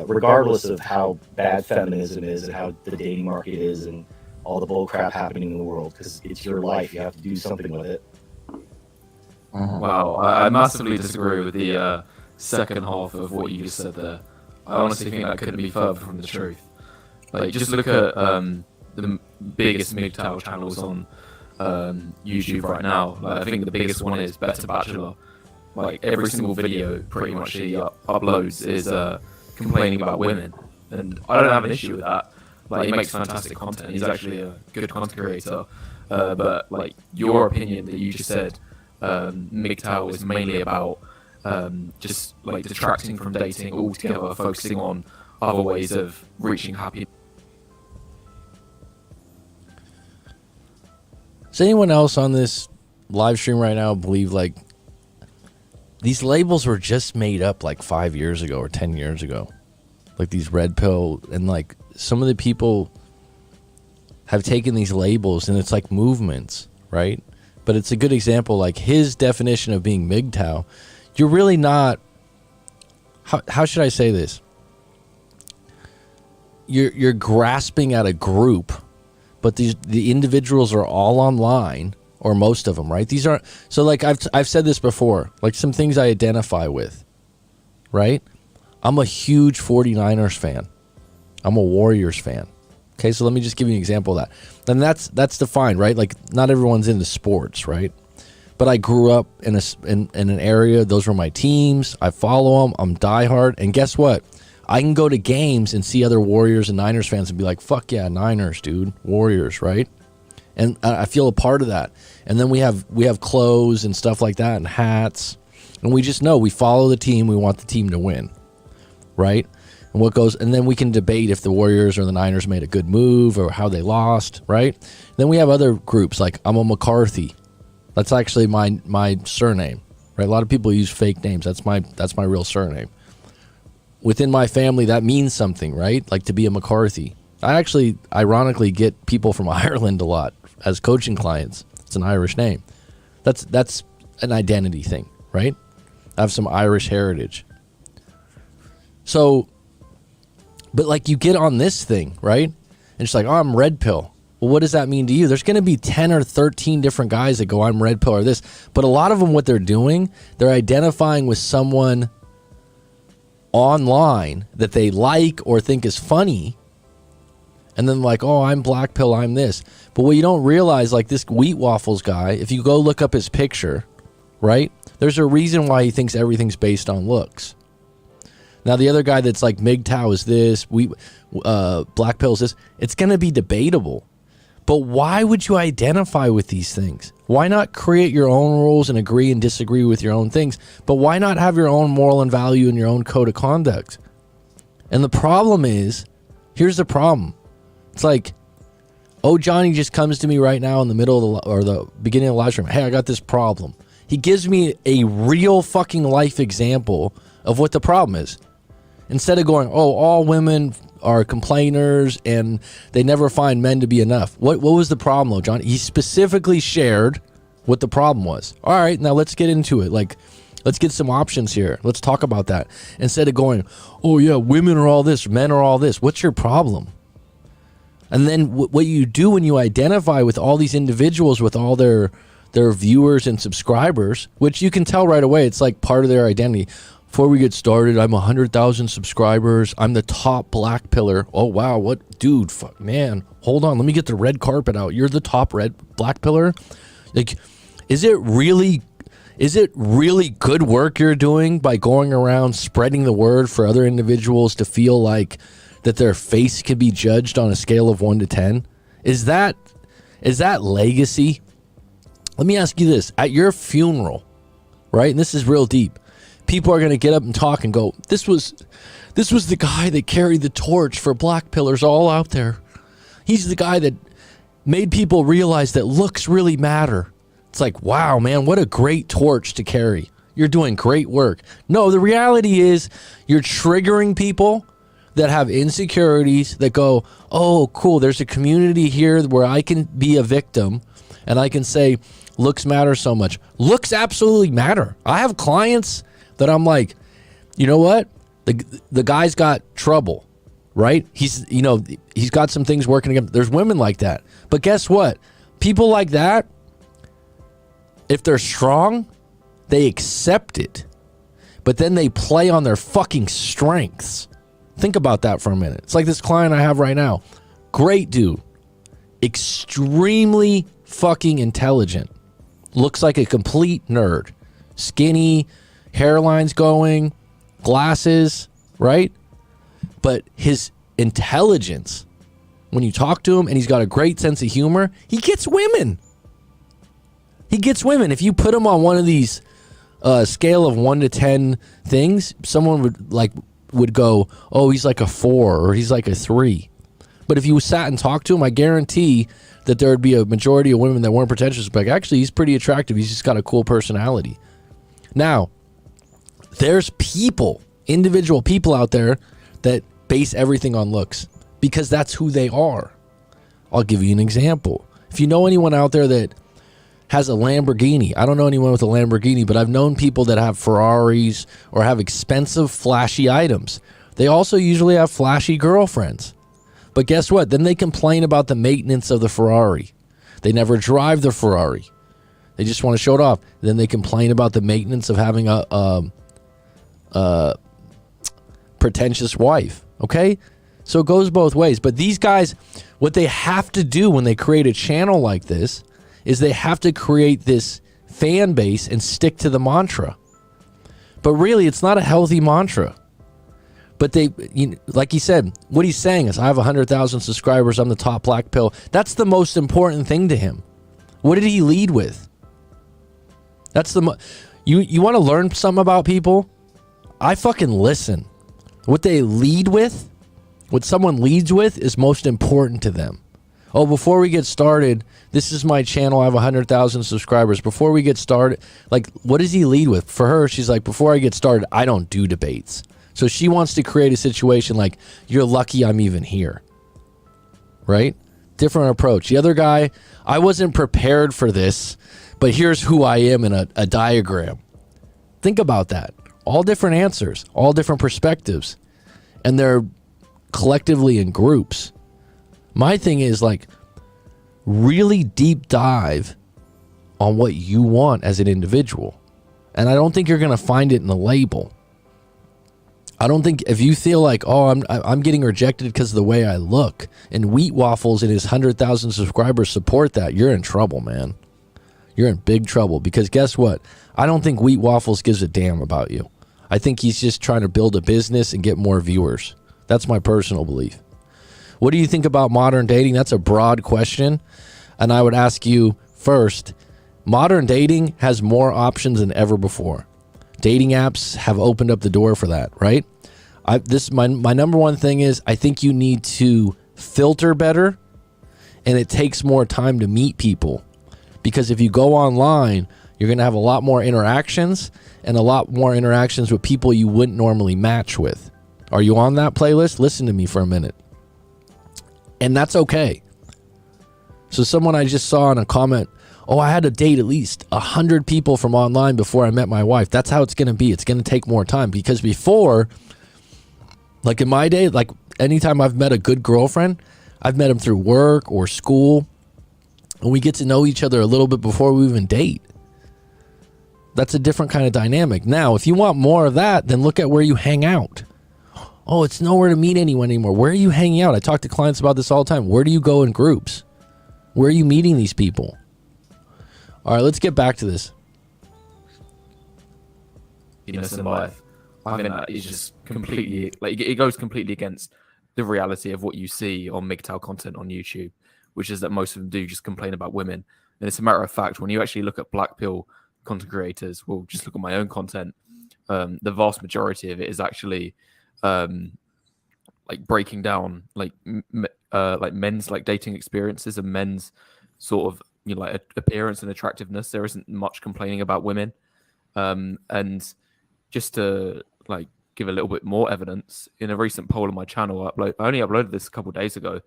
regardless of how bad feminism is and how the dating market is and all the bull crap happening in the world, because it's your life. You have to do something with it. Wow, I massively disagree with the second half of what you just said there. I honestly think that couldn't be further from the truth. Just look at the biggest MGTOW channels on YouTube right now. I think the biggest one is Better Bachelor. Every single video pretty much he uploads is complaining about women and I don't have an issue with that. Like, he makes fantastic content. He's actually a good content creator. But like your opinion that you just said, MGTOW is mainly about just like detracting from dating altogether, focusing on other ways of reaching happiness. Does anyone else on this live stream right now believe like these labels were just made up like 5 years ago or 10 years ago? Like these red pill, and like some of the people have taken these labels and it's like movements, right? But it's a good example, like his definition of being MGTOW. You're really not, how should I say this? You're grasping at a group, but the individuals are all online, or most of them, right? These aren't, so like I've said this before, like some things I identify with, right? I'm a huge 49ers fan. I'm a Warriors fan. Okay, so let me just give you an example of that. And that's defined, right? Like not everyone's into sports, right? But I grew up in an area, those were my teams. I follow them. I'm diehard. And guess what? I can go to games and see other Warriors and Niners fans and be like, fuck yeah, Niners, dude. Warriors, right? And I feel a part of that. And then we have clothes and stuff like that and hats. And we just know we follow the team. We want the team to win, right? And what goes, and then we can debate if the Warriors or the Niners made a good move or how they lost, right? Then we have other groups like I'm a McCarthy. That's actually my surname, right? A lot of people use fake names. That's my real surname. Within my family, that means something, right? Like to be a McCarthy. I actually, ironically, get people from Ireland a lot as coaching clients. It's an Irish name. That's an identity thing, right? I have some Irish heritage. So, but like you get on this thing, right? And it's like, oh, I'm red pill. Well, what does that mean to you? There's going to be 10 or 13 different guys that go, I'm red pill or this. But a lot of them, what they're doing, they're identifying with someone online that they like or think is funny. And then like, oh, I'm black pill, I'm this. But what you don't realize, like this wheat waffles guy, if you go look up his picture, right? There's a reason why he thinks everything's based on looks. Now, the other guy that's like MGTOW is this, black pill is this. It's going to be debatable. But why would you identify with these things? Why not create your own rules and agree and disagree with your own things? But why not have your own moral and value and your own code of conduct? And the problem is, here's the problem. It's like, oh, Johnny just comes to me right now in the middle of the beginning of the live stream. Hey, I got this problem. He gives me a real fucking life example of what the problem is. Instead of going, oh, all women are complainers and they never find men to be enough. What was the problem, though, John? He specifically shared what the problem was. All right, now let's get into it. Like, let's get some options here. Let's talk about that. Instead of going, oh, yeah, women are all this, men are all this. What's your problem? And then what you do when you identify with all these individuals, with all their viewers and subscribers, which you can tell right away, it's like part of their identity. Before we get started, I'm 100,000 subscribers. I'm the top black pillar. Oh, wow. What? Dude, fuck, man. Hold on. Let me get the red carpet out. You're the top black pillar? Like, is it really good work you're doing by going around spreading the word for other individuals to feel like that their face can be judged on a scale of 1 to 10? Is that legacy? Let me ask you this. At your funeral, right? And this is real deep. People are going to get up and talk and go, this was the guy that carried the torch for black pillars all out there. He's the guy that made people realize that looks really matter. It's like, wow, man, what a great torch to carry. You're doing great work. No, the reality is you're triggering people that have insecurities that go, oh, cool, there's a community here where I can be a victim and I can say, looks matter so much. Looks absolutely matter. I have clients that I'm like, you know what? The guy's got trouble, right? He's got some things working against. There's women like that. But guess what? People like that, if they're strong, they accept it. But then they play on their fucking strengths. Think about that for a minute. It's like this client I have right now. Great dude. Extremely fucking intelligent. Looks like a complete nerd. Skinny, hairline's going, glasses, right? But his intelligence, when you talk to him and he's got a great sense of humor, he gets women. He gets women. If you put him on one of these scale of 1 to 10 things, someone would go, oh, he's like a 4 or he's like a 3. But if you sat and talked to him, I guarantee that there would be a majority of women that weren't pretentious, but actually he's pretty attractive. He's just got a cool personality. Now, there's individual people out there that base everything on looks because that's who they are. I'll give you an example. If you know anyone out there that has a Lamborghini, I don't know anyone with a Lamborghini, but I've known people that have Ferraris or have expensive, flashy items. They also usually have flashy girlfriends. But guess what? Then they complain about the maintenance of the Ferrari. They never drive the Ferrari. They just want to show it off. Then they complain about the maintenance of having a pretentious wife. Okay? So it goes both ways. But these guys, what they have to do when they create a channel like this is they have to create this fan base and stick to the mantra. But really, it's not a healthy mantra. But like he said, what he's saying is, I have 100,000 subscribers. I'm the top black pill. That's the most important thing to him. What did he lead with? That's you want to learn something about people? I fucking listen. What they lead with, what someone leads with is most important to them. Oh, before we get started, this is my channel. I have 100,000 subscribers. Before we get started, like, what does he lead with? For her, she's like, before I get started, I don't do debates. So she wants to create a situation like, you're lucky I'm even here. Right? Different approach. The other guy, I wasn't prepared for this, but here's who I am in a diagram. Think about that. All different answers, all different perspectives, and they're collectively in groups. My thing is, like, really deep dive on what you want as an individual. And I don't think you're going to find it in the label. I don't think if you feel like, oh, I'm getting rejected because of the way I look, and Wheat Waffles and his 100,000 subscribers support that, you're in trouble, man. You're in big trouble, because guess what? I don't think Wheat Waffles gives a damn about you. I think he's just trying to build a business and get more viewers. That's my personal belief. What do you think about modern dating? That's a broad question. And I would ask you first, modern dating has more options than ever before. Dating apps have opened up the door for that, right? My number one thing is, I think you need to filter better, and it takes more time to meet people. Because if you go online, you're going to have a lot more interactions, and a lot more interactions with people you wouldn't normally match with. Are you on that playlist? Listen to me for a minute. And that's okay. So someone I just saw in a comment, oh, I had to date at least 100 people from online before I met my wife. That's how it's going to be. It's going to take more time, because before, like in my day, like anytime I've met a good girlfriend, I've met them through work or school, and we get to know each other a little bit before we even date. That's a different kind of dynamic. Now, if you want more of that, then look at where you hang out. Oh, it's nowhere to meet anyone anymore. Where are you hanging out? I talk to clients about this all the time. Where do you go in groups? Where are you meeting these people? All right, let's get back to this. In life, I think that is just completely, like, it goes completely against the reality of what you see on MGTOW content on YouTube, which is that most of them do just complain about women. And it's a matter of fact, when you actually look at black pill content creators, well, just look at my own content, the vast majority of it is actually like breaking down like men's like dating experiences and men's sort of, you know, like appearance and attractiveness. There isn't much complaining about women. And just to like give a little bit more evidence, in a recent poll on my channel, I only uploaded this a couple of days ago,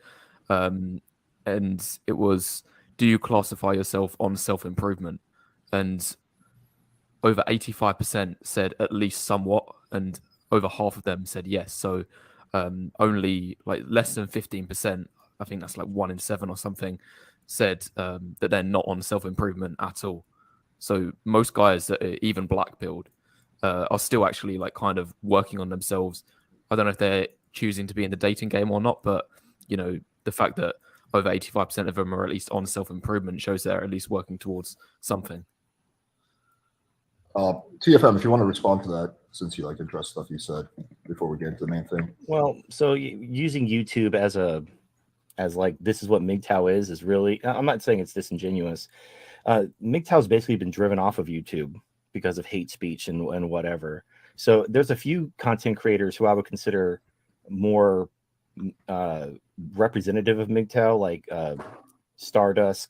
and it was, do you classify yourself on self-improvement? And over 85% said at least somewhat, and over half of them said yes. So only like less than 15%, I think that's like 1 in 7 or something, said that they're not on self-improvement at all. So most guys that are even black-pilled are still actually like kind of working on themselves. I don't know if they're choosing to be in the dating game or not, but you know, the fact that over 85% of them are at least on self-improvement shows they're at least working towards something. TFM, if you want to respond to that, since you like address stuff you said before we get into the main thing. Well, so using YouTube as like this is what MGTOW is really, I'm not saying it's disingenuous. MGTOW's basically been driven off of YouTube because of hate speech and whatever. So there's a few content creators who I would consider more representative of MGTOW, like Stardusk,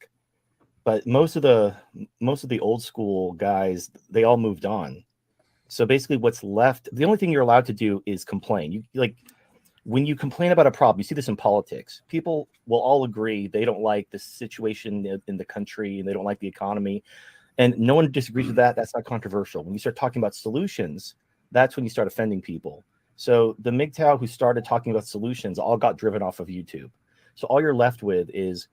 but most of the old school guys, they all moved on. So basically what's left, the only thing you're allowed to do is complain. You like when you complain about a problem, you see this in politics. People will all agree they don't like the situation in the country and they don't like the economy. And no one disagrees with that. That's not controversial. When you start talking about solutions, that's when you start offending people. So the MGTOW who started talking about solutions all got driven off of YouTube. So all you're left with is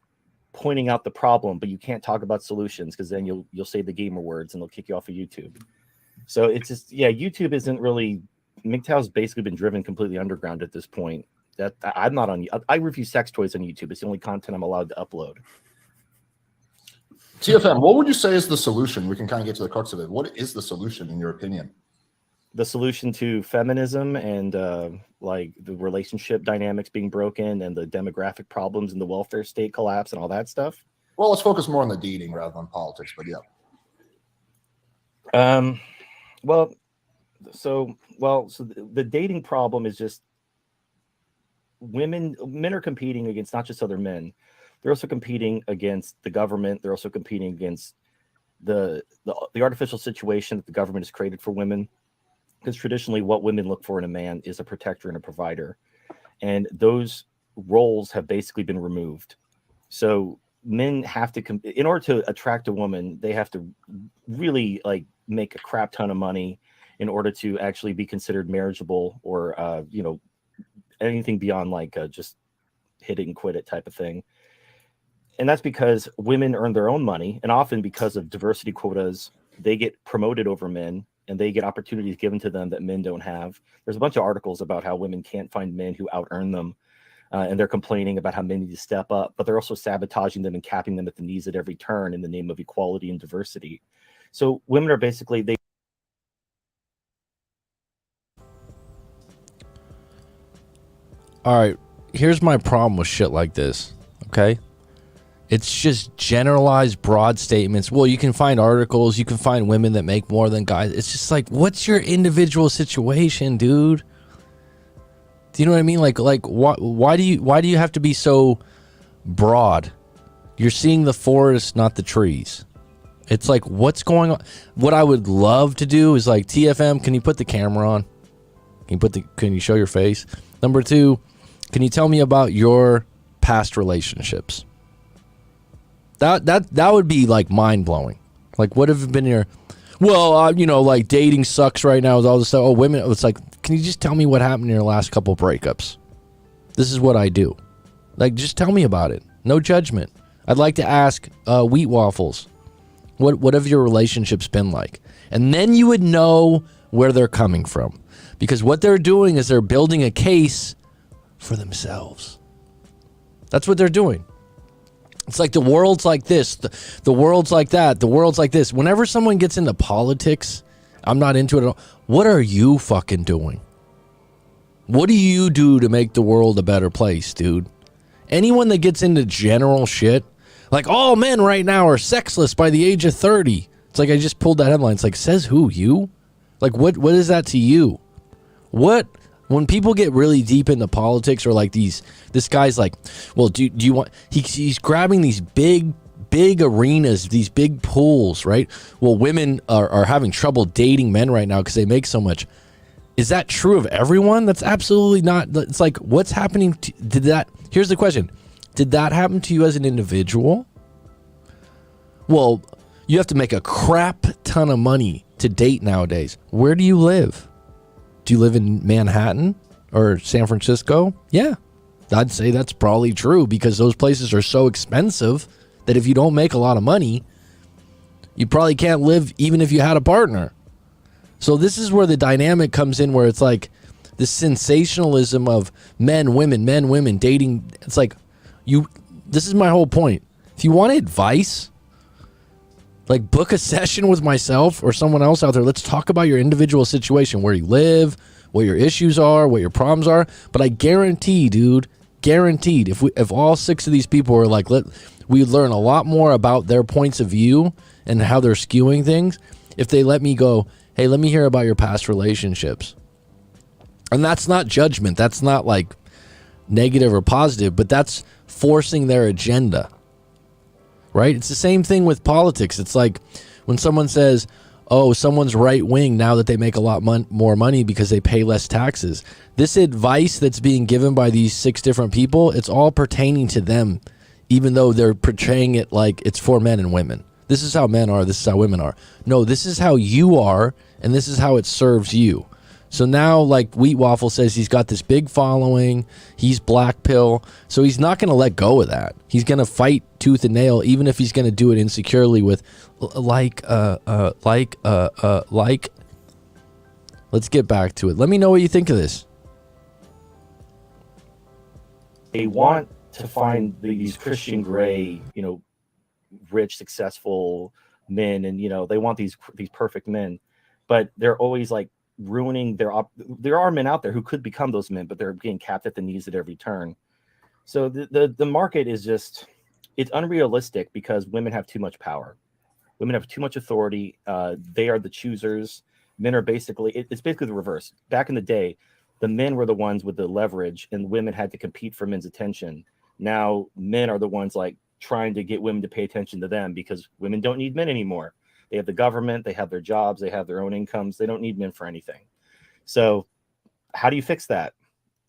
pointing out the problem, but you can't talk about solutions because then you'll say the gamer words and they'll kick you off of YouTube. So it's just, yeah, YouTube isn't really, MGTOW's basically been driven completely underground at this point. That I'm not on, I review sex toys on YouTube. It's the only content I'm allowed to upload. TFM, what would you say is the solution? We can kind of get to the crux of it. What is the solution in your opinion? The solution to feminism and like the relationship dynamics being broken and the demographic problems and the welfare state collapse and all that stuff. Well, let's focus more on the dating rather than politics, but yeah. So the dating problem is just men are competing against not just other men. They're also competing against the government. They're also competing against the artificial situation that the government has created for women. Because traditionally what women look for in a man is a protector and a provider. And those roles have basically been removed. So men have to, in order to attract a woman, they have to really like make a crap ton of money in order to actually be considered marriageable or, anything beyond like just hit it and quit it type of thing. And that's because women earn their own money. And often because of diversity quotas, they get promoted over men and they get opportunities given to them that men don't have. There's a bunch of articles about how women can't find men who out earn them. And they're complaining about how men need to step up, but they're also sabotaging them and capping them at the knees at every turn in the name of equality and diversity. So women are basically, All right, here's my problem with shit like this, okay? It's just generalized, broad statements. Well, you can find articles, you can find women that make more than guys. It's just like, what's your individual situation, dude? Do you know what I mean? Like, why do you have to be so broad? You're seeing the forest, not the trees. It's like, what's going on? What I would love to do is like, TFM, can you put the camera on? Can you show your face? Number 2, can you tell me about your past relationships? That would be like mind blowing. Like, what have been your, like dating sucks right now with all this stuff. Oh, women, it's like, can you just tell me what happened in your last couple breakups? This is what I do. Like, just tell me about it. No judgment. I'd like to ask Wheat Waffles, what have your relationships been like? And then you would know where they're coming from. Because what they're doing is they're building a case for themselves. That's what they're doing. It's like the world's like this, the world's like that, the world's like this. Whenever someone gets into politics, I'm not into it at all. What are you fucking doing? What do you do to make the world a better place, dude? Anyone that gets into general shit, like all men right now are sexless by the age of 30. It's like I just pulled that headline. It's like, says who? You? Like, what is that to you? What? When people get really deep into politics or like this guy's like, well, do you want, he's grabbing these big arenas, these big pools, right? Well, women are having trouble dating men right now because they make so much. Is that true of everyone? That's absolutely not. It's like, what's happening? Here's the question. Did that happen to you as an individual? Well, you have to make a crap ton of money to date nowadays. Where do you live? Do you live in Manhattan or San Francisco? Yeah, I'd say that's probably true because those places are so expensive that if you don't make a lot of money, you probably can't live even if you had a partner. So this is where the dynamic comes in, where it's like the sensationalism of men, women dating. It's like this is my whole point. If you want advice, Like, book a session with myself or someone else out there. Let's talk about your individual situation, where you live, what your issues are, what your problems are. But I guarantee, dude, guaranteed, if all 6 of these people were like, we learn a lot more about their points of view and how they're skewing things. If they let me go, hey, let me hear about your past relationships. And that's not judgment. That's not like negative or positive, but that's forcing their agenda. Right? It's the same thing with politics. It's like when someone says, oh, someone's right wing now that they make a lot more money because they pay less taxes. This advice that's being given by these 6 different people, it's all pertaining to them, even though they're portraying it like it's for men and women. This is how men are. This is how women are. No, this is how you are, and this is how it serves you. So now, like, Wheat Waffle says he's got this big following. He's black pill. So he's not going to let go of that. He's going to fight tooth and nail, even if he's going to do it insecurely with like. Let's get back to it. Let me know what you think of this. They want to find these Christian Grey, rich, successful men, and they want these perfect men, but they're always like ruining there are men out there who could become those men, but they're being capped at the knees at every turn. So the market is just, it's unrealistic because women have too much power. Women have too much authority. They are the choosers. Men are basically, it's basically the reverse. Back in the day, the men were the ones with the leverage and women had to compete for men's attention. Now men are the ones like trying to get women to pay attention to them because women don't need men anymore. They have the government, they have their jobs, they have their own incomes. They don't need men for anything. So how do you fix that?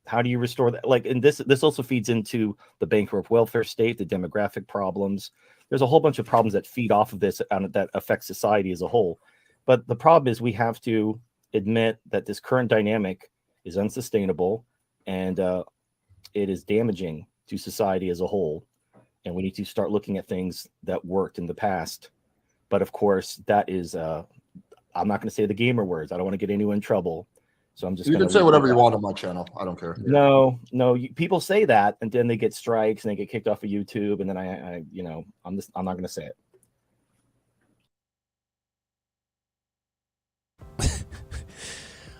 How do you restore that? Like, and this also feeds into the bankrupt welfare state, the demographic problems. There's a whole bunch of problems that feed off of this that affect society as a whole. But the problem is we have to admit that this current dynamic is unsustainable and it is damaging to society as a whole. And we need to start looking at things that worked in the past. But of course, that is, I'm not going to say the gamer words. I don't want to get anyone in trouble. So I'm just You can say whatever you want on my channel. I don't care. No, people say that, and then they get strikes and they get kicked off of YouTube, and then I'm not going to say it.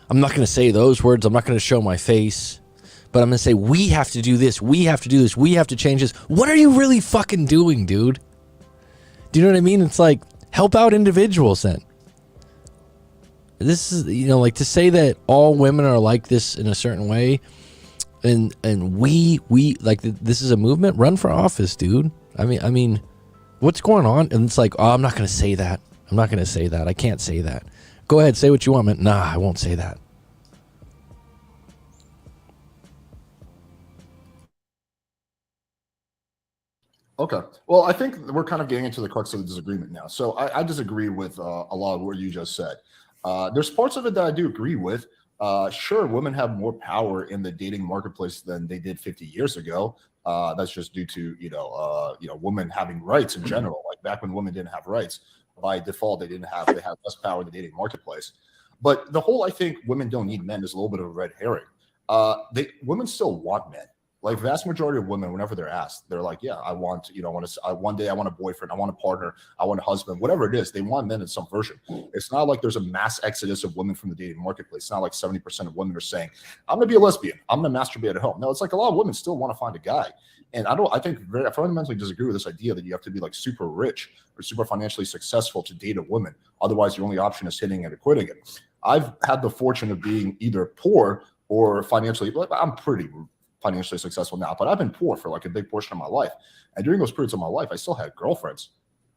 I'm not going to say those words. I'm not going to show my face, but I'm going to say we have to do this. We have to do this. We have to change this. What are you really fucking doing, dude? Do you know what I mean? It's like, help out individuals then. This is, like, to say that all women are like this in a certain way, and we like, this is a movement. Run for office, dude. I mean, what's going on? And it's like, oh, I'm not going to say that. I'm not going to say that. I can't say that. Go ahead, say what you want, man. Nah, I won't say that. Okay. Well, I think we're kind of getting into the crux of the disagreement now. So I disagree with a lot of what you just said. There's parts of it that I do agree with. Sure, women have more power in the dating marketplace than they did 50 years ago. That's just due to women having rights in general. Like back when women didn't have rights, by default they had less power in the dating marketplace. But the whole, I think women don't need men is a little bit of a red herring. Women still want men. Like vast majority of women, whenever they're asked, they're like, yeah, I want, one day I want a boyfriend, I want a partner, I want a husband, whatever it is, they want men in some version. It's not like there's a mass exodus of women from the dating marketplace. It's not like 70% of women are saying, I'm going to be a lesbian, I'm going to masturbate at home. No, it's like a lot of women still want to find a guy. And I fundamentally disagree with this idea that you have to be like super rich or super financially successful to date a woman. Otherwise, your only option is hitting it or quitting it. I've had the fortune of being either poor or financially, I'm pretty financially successful now, but I've been poor for like a big portion of my life. And during those periods of my life, I still had girlfriends.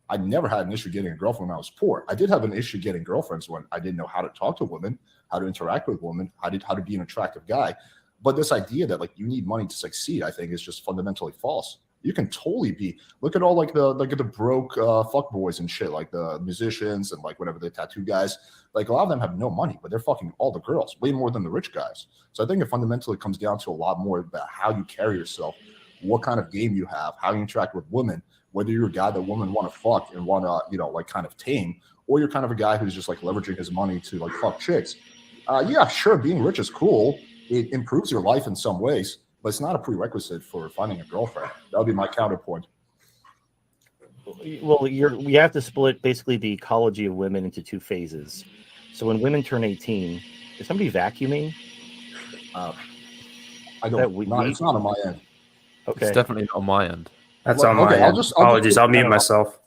I never had an issue getting a girlfriend when I was poor. I did have an issue getting girlfriends when I didn't know how to talk to women, how to interact with women, how to be an attractive guy. But this idea that like you need money to succeed, I think is just fundamentally false. You can totally look at all like the broke fuck boys and shit, like the musicians and like whatever the tattoo guys. Like a lot of them have no money, but they're fucking all the girls, way more than the rich guys. So I think it fundamentally comes down to a lot more about how you carry yourself, what kind of game you have, how you interact with women, whether you're a guy that women want to fuck and want to, like kind of tame, or you're kind of a guy who's just like leveraging his money to like fuck chicks. Yeah, sure, being rich is cool. It improves your life in some ways, but it's not a prerequisite for finding a girlfriend. That would be my counterpoint. Well, we have to split basically the ecology of women into two phases. So when women turn 18, is somebody vacuuming? I That don't. we- It's not on my end. It's Okay, definitely not on my end. That's on my end. Apologies, I'll mute myself.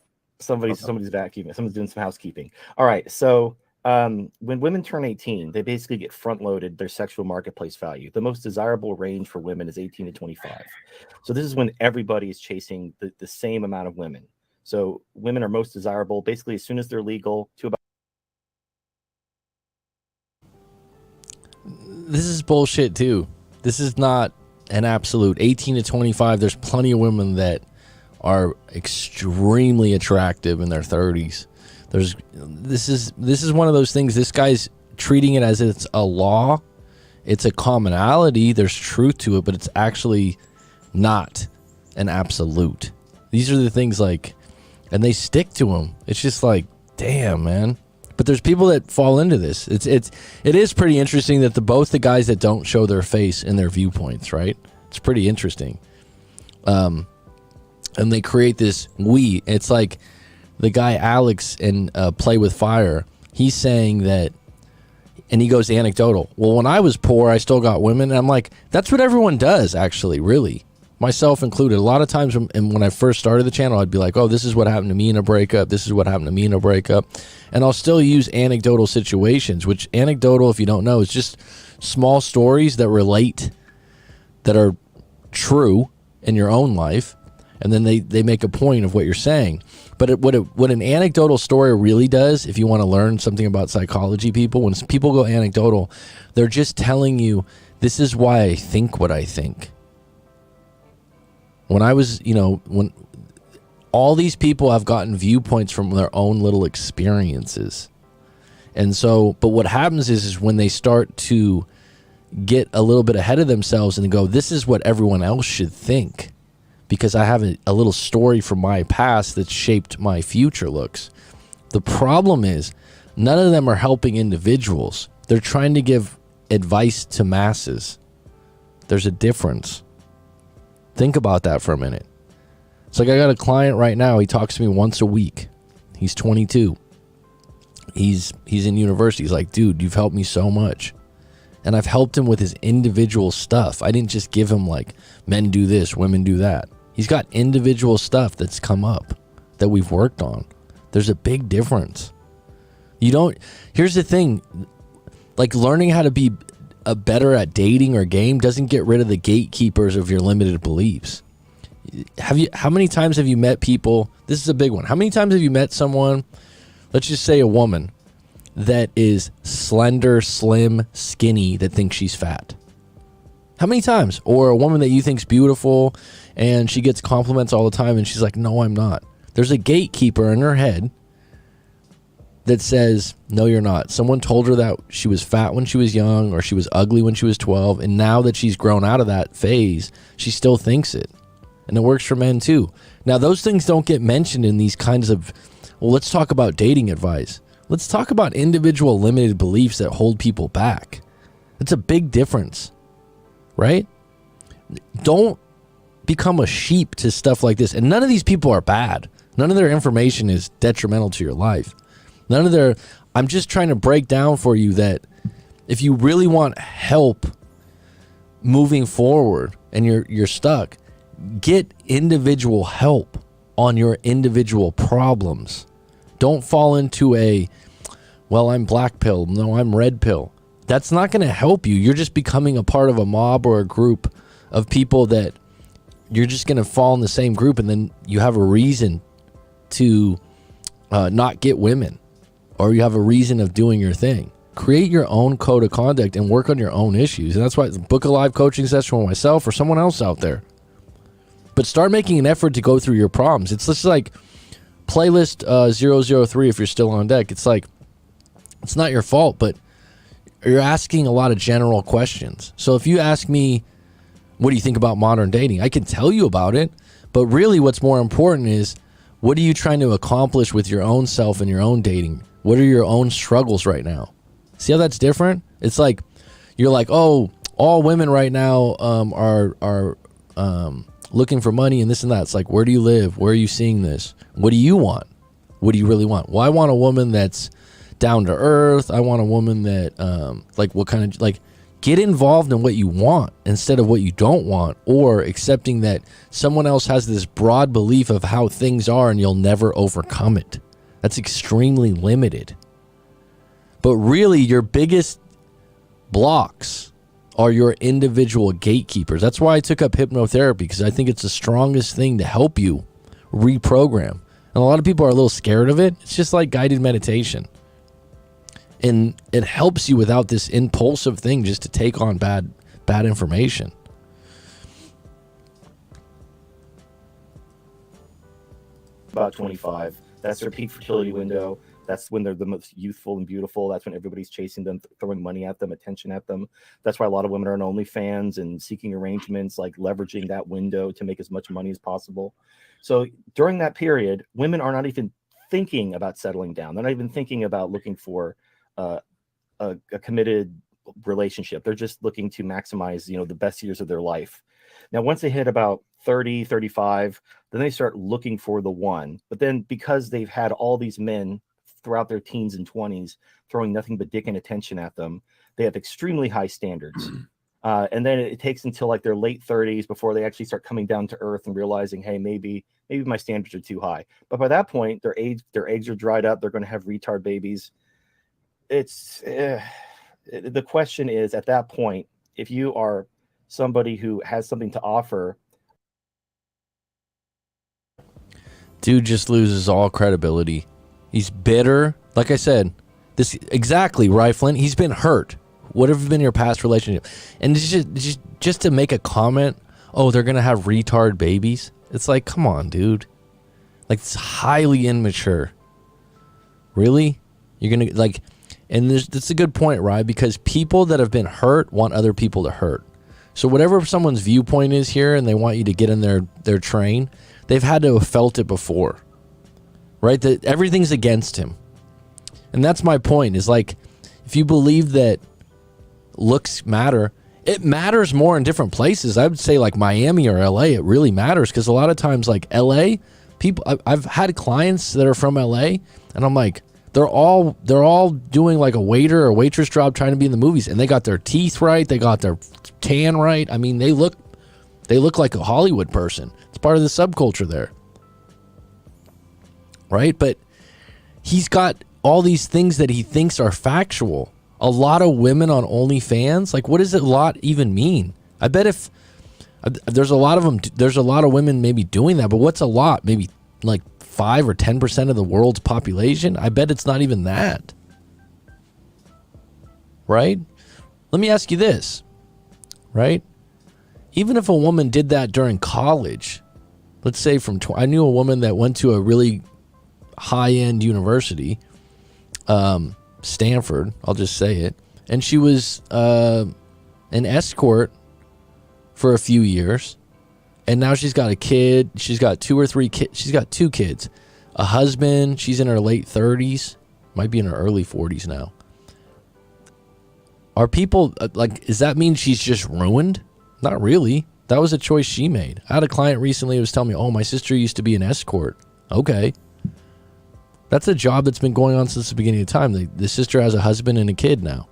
somebody's vacuuming. Someone's doing some housekeeping. All right, so when women turn 18, they basically get front loaded their sexual marketplace value. The most desirable range for women is 18 to 25. So this is when everybody is chasing the same amount of women. So women are most desirable basically as soon as they're legal to about. This is bullshit too. This is not an absolute. 18 to 25, there's plenty of women that are extremely attractive in their 30s. This is one of those things. This guy's treating it as it's a law. It's a commonality. There's truth to it, but it's actually not an absolute. These are the things like, and they stick to them. It's just like, damn, man. But there's people that fall into this. It is pretty interesting that both the guys that don't show their face and their viewpoints, right? It's pretty interesting. And they create this It's like the guy Alex in Play with Fire. He's saying that, and he goes anecdotal. Well, when I was poor, I still got women. And I'm like, that's what everyone does, actually, really. Myself included. A lot of times when I first started the channel, I'd be like, oh, this is what happened to me in a breakup. This is what happened to me in a breakup. And I'll still use anecdotal situations, which anecdotal, if you don't know, is just small stories that relate, that are true in your own life. And then they make a point of what you're saying. But what an anecdotal story really does, if you want to learn something about psychology, people, when people go anecdotal, they're just telling you, this is why I think what I think. When I was, when all these people have gotten viewpoints from their own little experiences. And so, but what happens is when they start to get a little bit ahead of themselves and go, this is what everyone else should think, because I have a little story from my past that shaped my future looks. The problem is none of them are helping individuals. They're trying to give advice to masses. There's a difference. Think about that for a minute. It's like I got a client right now. He talks to me once a week. He's 22. He's in university. He's like, dude, you've helped me so much. And I've helped him with his individual stuff. I didn't just give him like, men do this, women do that. He's got individual stuff that's come up that we've worked on. There's a big difference. Here's the thing. Like, learning how to be better at dating or game doesn't get rid of the gatekeepers of your limited beliefs. How many times have you met people? This is a big one. How many times have you met someone, let's just say a woman, that is slender, slim, skinny, that thinks she's fat? How many times? Or a woman that you think's beautiful and she gets compliments all the time and she's like, no, I'm not. There's a gatekeeper in her head that says, no, you're not. Someone told her that she was fat when she was young, or she was ugly when she was 12, and now that she's grown out of that phase, she still thinks it. And it works for men too. Now, those things don't get mentioned in these kinds of, well, let's talk about dating advice. Let's talk about individual limited beliefs that hold people back. It's a big difference, right? Don't become a sheep to stuff like this. And none of these people are bad. None of their information is detrimental to your life. I'm just trying to break down for you that if you really want help moving forward and you're stuck, get individual help on your individual problems. Don't fall into I'm black pill. No, I'm red pill. That's not going to help you. You're just becoming a part of a mob or a group of people that you're just going to fall in the same group, and then you have a reason to not get women. Or you have a reason of doing your thing. Create your own code of conduct and work on your own issues. And that's why book a live coaching session with myself or someone else out there. But start making an effort to go through your problems. It's just like playlist 003 if you're still on deck. It's like, it's not your fault, but you're asking a lot of general questions. So if you ask me, what do you think about modern dating? I can tell you about it. But really what's more important is, what are you trying to accomplish with your own self and your own dating? What are your own struggles right now? See how that's different? It's like, you're like, oh, all women right now are looking for money and this and that. It's like, where do you live? Where are you seeing this? What do you want? What do you really want? Well, I want a woman that's down to earth. I want a woman that, like, what kind of, like, get involved in what you want instead of what you don't want, or accepting that someone else has this broad belief of how things are and you'll never overcome it. That's extremely limited. But really, your biggest blocks are your individual gatekeepers. That's why I took up hypnotherapy, because I think it's the strongest thing to help you reprogram. And a lot of people are a little scared of it. It's just like guided meditation. And it helps you without this impulsive thing just to take on bad information. About 25. That's their peak fertility window. That's when they're the most youthful and beautiful. That's when everybody's chasing them, throwing money at them, attention at them. That's why a lot of women are on OnlyFans and seeking arrangements, like leveraging that window to make as much money as possible. So during that period, women are not even thinking about settling down. They're not even thinking about looking for a committed relationship. They're just looking to maximize, the best years of their life. Now, once they hit about 30, 35, then they start looking for the one. But then because they've had all these men throughout their teens and 20s throwing nothing but dick and attention at them, they have extremely high standards. And then it takes until like their late 30s before they actually start coming down to earth and realizing, hey, maybe my standards are too high. But by that point, their eggs are dried up. They're going to have retard babies. The question is, at that point, if you are somebody who has something to offer, dude just loses all credibility. He's bitter. Like I said, this exactly, right, Flint? He's been hurt. What have been your past relationship? And just to make a comment, oh, they're gonna have retard babies. It's like, come on, dude. Like, it's highly immature. Really? You're gonna like. And that's a good point, right? Because people that have been hurt want other people to hurt. So whatever someone's viewpoint is here and they want you to get in their train, they've had to have felt it before, right? That everything's against him. And that's my point, is like, if you believe that looks matter, it matters more in different places. I would say like Miami or LA, it really matters, because a lot of times like LA, people, I've had clients that are from LA and I'm like, they're all doing like a waiter or waitress job trying to be in the movies, and they got their teeth right, they got their tan right. I mean, they look like a Hollywood person. It's part of the subculture there, right? But he's got all these things that he thinks are factual. A lot of women on OnlyFans, like, what does a lot even mean? I bet if there's a lot of them, there's a lot of women maybe doing that, but what's a lot? Maybe like 5 or 10% of the world's population? I bet it's not even that. Right? Let me ask you this, right? Even if a woman did that during college, let's say I knew a woman that went to a really high-end university, Stanford, I'll just say it, and she was an escort for a few years. And now she's got a kid. She's got 2 or 3 kids. She's got 2 kids, a husband. She's in her late 30s, might be in her early 40s now. Are people like, does that mean she's just ruined? Not really. That was a choice she made. I had a client recently who was telling me, oh, my sister used to be an escort. Okay. That's a job that's been going on since the beginning of time. The sister has a husband and a kid now.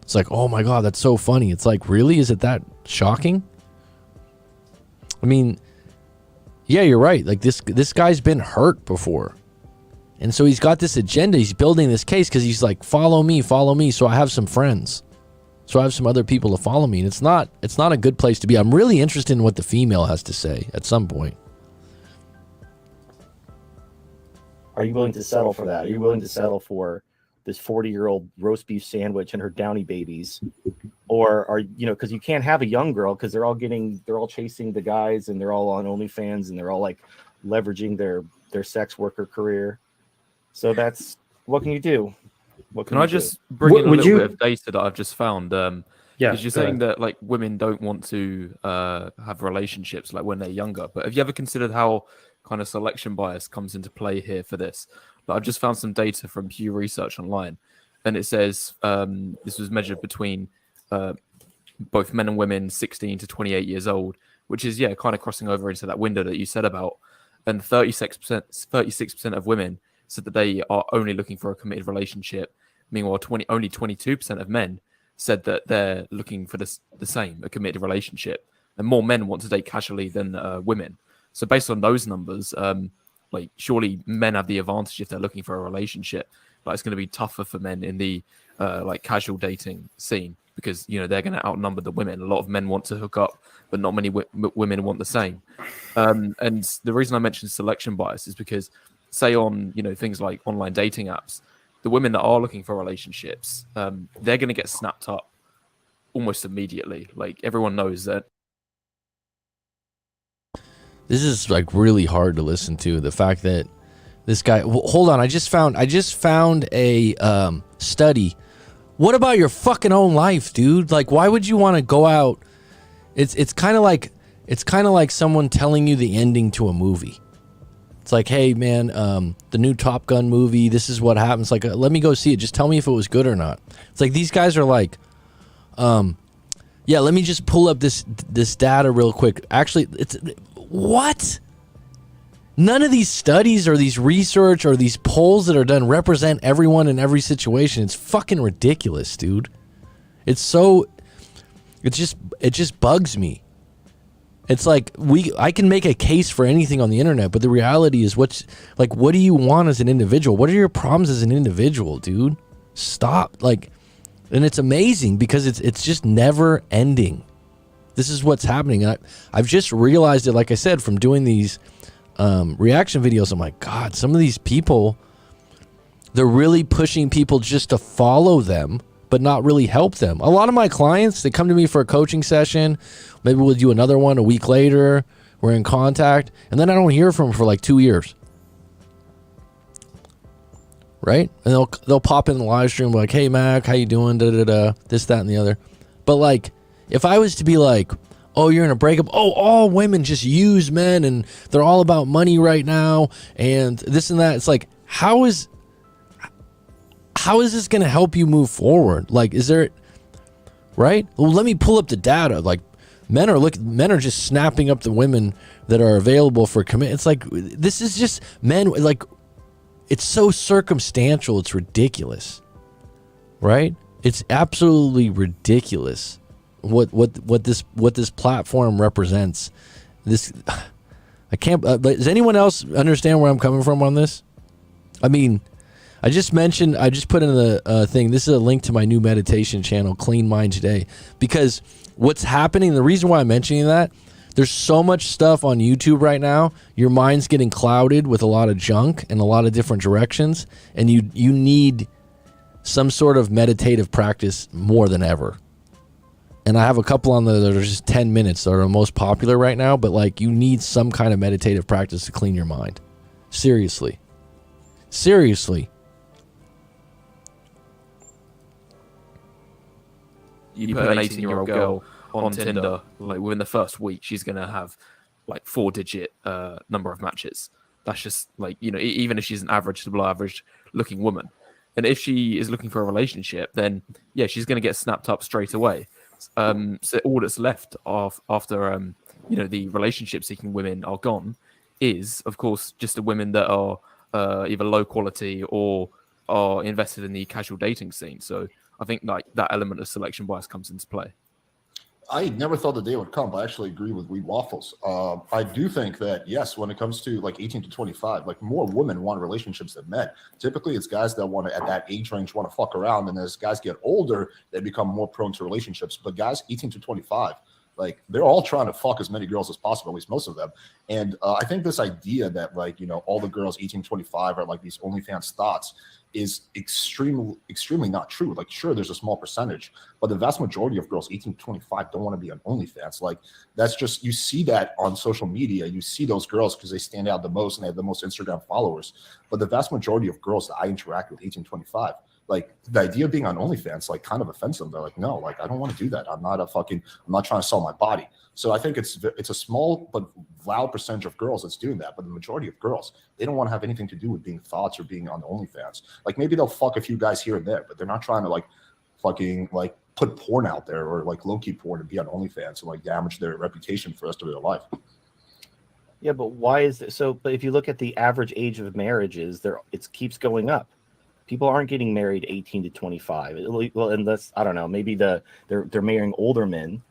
It's like, oh my God, that's so funny. It's like, really? Is it that shocking? I mean, yeah, you're right. Like, this guy's been hurt before. And so he's got this agenda. He's building this case because he's like, follow me, so I have some friends. So I have some other people to follow me. And it's not a good place to be. I'm really interested in what the female has to say at some point. are you willing to settle for that? Are you willing to settle for this 40-year-old roast beef sandwich and her Downy babies? Or are because you can't have a young girl because they're all chasing the guys and they're all on OnlyFans and they're all like leveraging their sex worker career. So that's, what can you do? What can I you just do? bring in a little bit of data that I've just found? Yeah, because you're saying that like women don't want to have relationships like when they're younger, but have you ever considered how kind of selection bias comes into play here for this? But I've just found some data from Pew Research online, and it says this was measured between both men and women 16 to 28 years old, which is kind of crossing over into that window that you said about. And 36% of women said that they are only looking for a committed relationship. Meanwhile, only 22% of men said that they're looking for the same, a committed relationship. And more men want to date casually than women. So based on those numbers, like surely men have the advantage if they're looking for a relationship. Like it's going to be tougher for men in the like casual dating scene because they're going to outnumber the women. A lot of men want to hook up, but not many women want the same. And the reason I mentioned selection bias is because, say on things like online dating apps, the women that are looking for relationships, they're going to get snapped up almost immediately. Like everyone knows that. This is like really hard to listen to. The fact that this guy. Hold on, I just found a study. What about your fucking own life, dude? Like, why would you want to go out? It's kind of like someone telling you the ending to a movie. It's like, hey man, the new Top Gun movie. This is what happens. Like, let me go see it. Just tell me if it was good or not. It's like these guys are like, yeah. Let me just pull up this data real quick. Actually, it's what? None of these studies or these research or these polls that are done represent everyone in every situation. It's fucking ridiculous, dude. It just bugs me. It's like I can make a case for anything on the internet, but the reality is what do you want as an individual? What are your problems as an individual, dude? Stop. And it's amazing because it's just never ending. This is what's happening. I've just realized it, like I said, from doing these reaction videos. I'm like, God, some of these people, they're really pushing people just to follow them, but not really help them. A lot of my clients, they come to me for a coaching session. Maybe we'll do another one a week later. We're in contact. And then I don't hear from them for like 2 years. Right? And they'll pop in the live stream like, hey, Mac, how you doing? Da-da-da, this, that, and the other. But like, if I was to be like, oh, you're in a breakup. Oh, all women just use men and they're all about money right now and this and that. It's like, how is this going to help you move forward? Like, is there, right? Well, let me pull up the data. Like, men are just snapping up the women that are available for commit. It's like, this is just men. Like, it's so circumstantial. It's ridiculous, right? It's absolutely ridiculous. What this platform represents. This, I can't. Does anyone else understand where I'm coming from on this? I mean, I just put in the thing. This is a link to my new meditation channel, Clean Mind Today, because what's happening. The reason why I'm mentioning that, there's so much stuff on YouTube right now. Your mind's getting clouded with a lot of junk in a lot of different directions, and you need some sort of meditative practice more than ever. And I have a couple on there that are just 10 minutes that are the most popular right now. But like, you need some kind of meditative practice to clean your mind. Seriously. You put an 18-year-old girl on Tinder, like within the first week, she's going to have like 4-digit number of matches. That's just like, even if she's an average to below average looking woman. And if she is looking for a relationship, then yeah, she's going to get snapped up straight away. So all that's left after the relationship seeking women are gone is, of course, just the women that are either low quality or are invested in the casual dating scene. So I think like that element of selection bias comes into play. I never thought the day would come, but I actually agree with Weed Waffles. I do think that, yes, when it comes to like 18 to 25, like more women want relationships than men. Typically, it's guys that want to, at that age range, want to fuck around. And as guys get older, they become more prone to relationships. But guys 18 to 25, like they're all trying to fuck as many girls as possible, at least most of them. And I think this idea that like, all the girls 18 to 25 are like these OnlyFans thoughts is extremely not true. Like, sure, there's a small percentage, but the vast majority of girls 18 to 25 don't want to be on OnlyFans. Like, that's just, you see that on social media. You see those girls because they stand out the most and they have the most Instagram followers. But the vast majority of girls that I interact with 18 to 25, like the idea of being on OnlyFans, like kind of offends them. They're like, no, like I don't want to do that. I'm not trying to sell my body. So I think it's a small but loud percentage of girls that's doing that. But the majority of girls, they don't want to have anything to do with being thoughts or being on OnlyFans. Like maybe they'll fuck a few guys here and there, but they're not trying to like fucking like put porn out there or like low-key porn and be on OnlyFans and like damage their reputation for the rest of their life. Yeah, but why is it so? But if you look at the average age of marriages, it keeps going up. People aren't getting married 18 to 25. Well, unless I don't know, maybe they're marrying older men.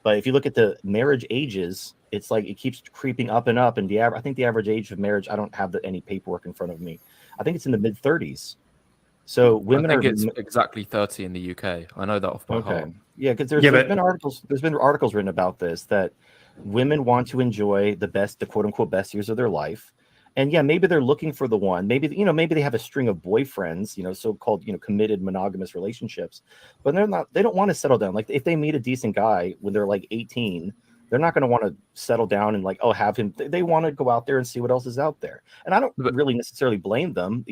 But if you look at the marriage ages, it's like it keeps creeping up and up. And I think the average age of marriage, I don't have any paperwork in front of me. I think it's in the mid 30s. So women I think it's exactly 30 in the UK. I know that off by heart. Yeah, because there's been articles. There's been articles written about this that women want to enjoy the quote unquote best years of their life. And yeah, maybe they're looking for the one. Maybe they have a string of boyfriends, so-called, committed monogamous relationships, but they don't want to settle down. Like if they meet a decent guy when they're like 18, they're not going to want to settle down and have him. They want to go out there and see what else is out there. And I don't really necessarily blame them.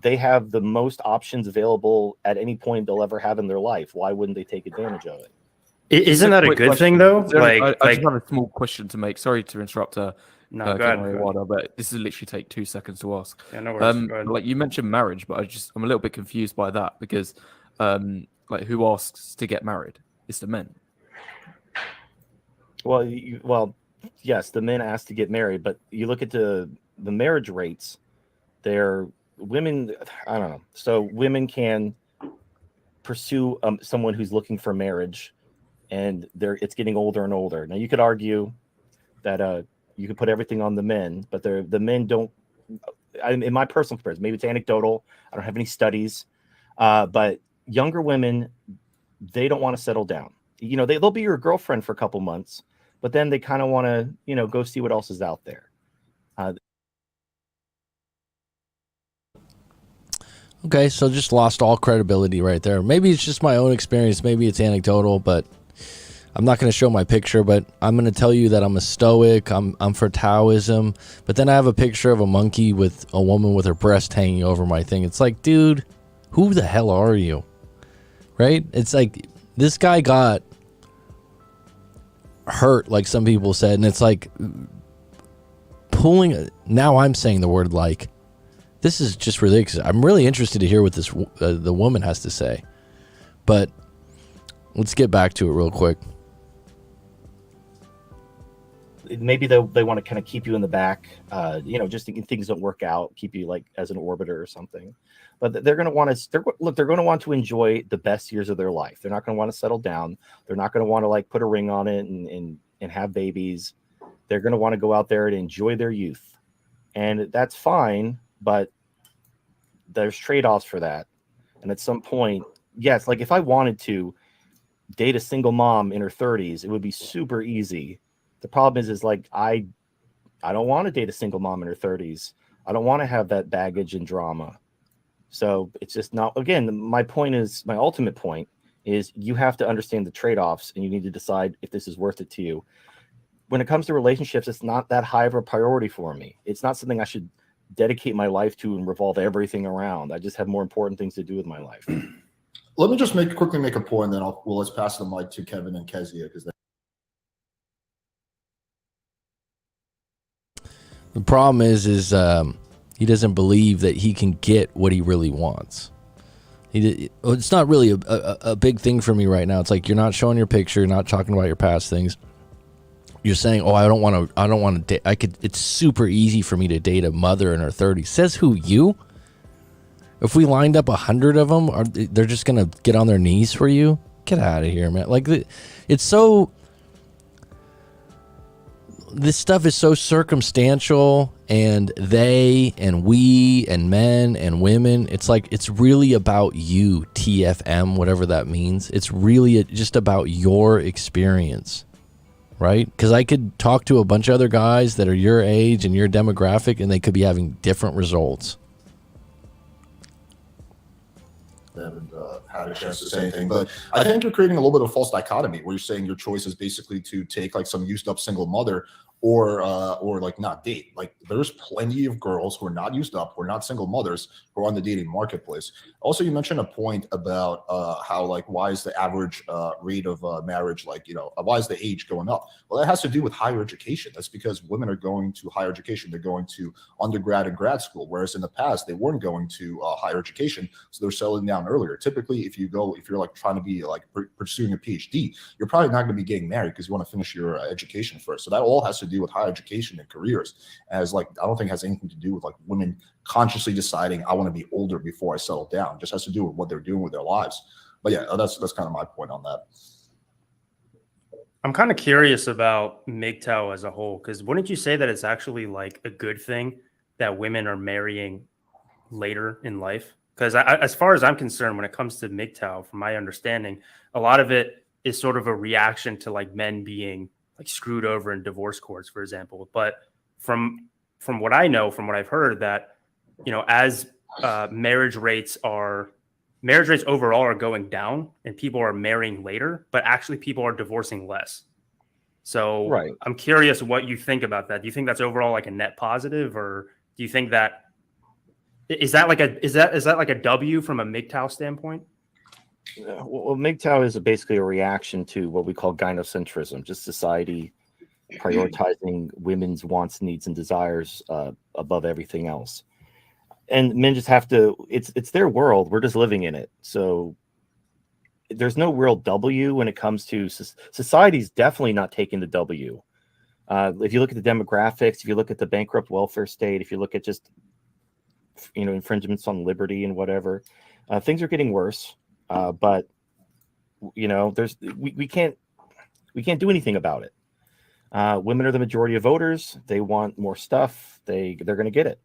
They have the most options available at any point they'll ever have in their life. Why wouldn't they take advantage of it? Isn't that a good thing though? I just have a small question to make. Sorry to interrupt. No, go ahead. But this will literally take 2 seconds to ask. Yeah, no worries. Like you mentioned marriage, but I'm a little bit confused by that because, who asks to get married? It's the men. Well, yes, the men ask to get married, but you look at the marriage rates. They're women. I don't know. So women can pursue someone who's looking for marriage, and it's getting older and older. Now you could argue that you could put everything on the men, but the men don't. In my personal experience, maybe it's anecdotal. I don't have any studies, but younger women, they don't want to settle down. They'll be your girlfriend for a couple months, but then they kind of want to, go see what else is out there. Okay, so just lost all credibility right there. Maybe it's just my own experience. Maybe it's anecdotal, but I'm not going to show my picture, but I'm going to tell you that I'm a stoic. I'm for Taoism. But then I have a picture of a monkey with a woman with her breast hanging over my thing. It's like, dude, who the hell are you? Right? It's like this guy got hurt, like some people said, and it's like now I'm saying the word like. This is just ridiculous. I'm really interested to hear what this the woman has to say. But let's get back to it real quick. Maybe they want to kind of keep you in the back, just thinking things don't work out, keep you like as an orbiter or something. But they're going to want to they're going to want to enjoy the best years of their life. They're not going to want to settle down. They're not going to want to like put a ring on it and have babies. They're going to want to go out there and enjoy their youth. And that's fine, but there's trade-offs for that. And at some point, yes, like if I wanted to date a single mom in her 30s, it would be super easy. The problem is like I don't want to date a single mom in her 30s. I don't want to have that baggage and drama. So it's just not, again, my ultimate point is you have to understand the trade-offs and you need to decide if this is worth it to you. When it comes to relationships, it's not that high of a priority for me. It's not something I should dedicate my life to and revolve everything around. I just have more important things to do with my life. Let me just quickly make a point, then let's pass the mic to Kevin and Kezia because the problem is he doesn't believe that he can get what he really wants. It's not really a big thing for me right now. It's like you're not showing your picture, you're not talking about your past things. You're saying, "Oh, I don't want to date. It's super easy for me to date a mother in her 30s." Says who? You? If we lined up 100 of them, they're just gonna get on their knees for you? Get out of here, man! Like it's so. This stuff is so circumstantial, and they and we and men and women. It's like it's really about you, TFM, whatever that means. It's really just about your experience. Right? Because I could talk to a bunch of other guys that are your age and your demographic, and they could be having different results. I haven't had a chance to say anything, but I think you're creating a little bit of a false dichotomy where you're saying your choice is basically to take like some used up single mother or like not date. Like there's plenty of girls who are not used up, who are not single mothers, who are on the dating marketplace. Also, you mentioned a point about how like why is the average rate of marriage, like, you know, why is the age going up? Well, that has to do with higher education. That's because women are going to higher education. They're going to undergrad and grad school, whereas in the past they weren't going to higher education, so they're settling down earlier. Typically, if you're like trying to be like pursuing a PhD, you're probably not going to be getting married because you want to finish your education first. So that all has to do with higher education and careers. As like, I don't think it has anything to do with like women consciously deciding I want to be older before I settle down. It just has to do with what they're doing with their lives. But yeah, that's kind of my point on that. I'm kind of curious about MGTOW as a whole, because wouldn't you say that it's actually like a good thing that women are marrying later in life? Because as far as I'm concerned, when it comes to MGTOW, from my understanding, a lot of it is sort of a reaction to like men being like screwed over in divorce courts, for example. But from what I know, from what I've heard, that, you know, as marriage rates overall are going down and people are marrying later, but actually people are divorcing less. So Right. I'm curious what you think about that. Do you think that's overall like a net positive, or do you think that is that like a W from a MGTOW standpoint? Well, MGTOW is basically a reaction to what we call gynocentrism, just society prioritizing women's wants, needs, and desires above everything else. And men just have to, it's their world. We're just living in it. So there's no real W when it comes to society's definitely not taking the W. If you look at the demographics, if you look at the bankrupt welfare state, if you look at just, you know, infringements on liberty and whatever, things are getting worse. But you know, we can't do anything about it. Women are the majority of voters. They want more stuff. They're going to get it.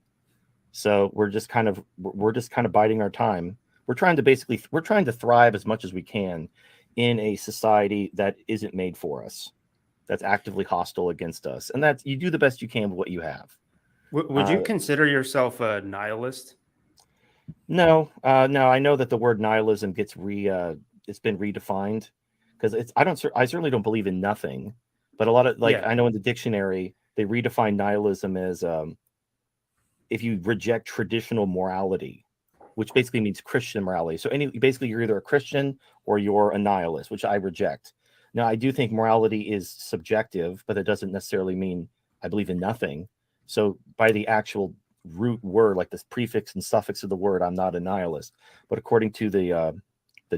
So we're just kind of biding our time. We're trying to thrive as much as we can in a society that isn't made for us, that's actively hostile against us, and that's, you do the best you can with what you have. Would you consider yourself a nihilist? No. I know that the word nihilism gets it's been redefined, because I certainly don't believe in nothing, but a lot of I know in the dictionary they redefine nihilism as if you reject traditional morality, which basically means Christian morality. So basically you're either a Christian or you're a nihilist, which I reject. Now, I do think morality is subjective, but it doesn't necessarily mean I believe in nothing. So by the actual root word, like this prefix and suffix of the word, I'm not a nihilist. But according to the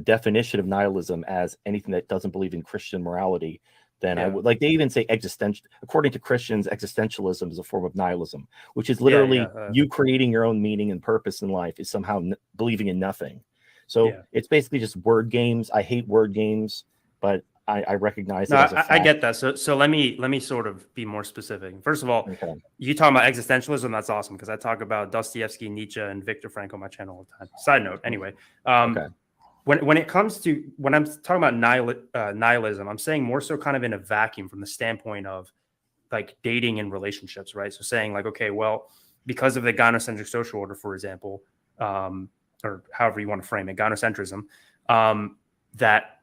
definition of nihilism as anything that doesn't believe in Christian morality, then I would, like, they even say existential. According to Christians, existentialism is a form of nihilism, which is literally you creating your own meaning and purpose in life is somehow believing in nothing. So it's basically just word games. I hate word games, but I recognize it as a fact. I get that. So let me sort of be more specific. First of all, you talking about existentialism, that's awesome, because I talk about Dostoevsky, Nietzsche, and Viktor Frankl on my channel all the time. Side note, anyway. When it comes to, when I'm talking about nihilism, I'm saying more so kind of in a vacuum from the standpoint of like dating and relationships, right? So saying like, okay, well, because of the gynocentric social order, for example, or however you want to frame it, gynocentrism, that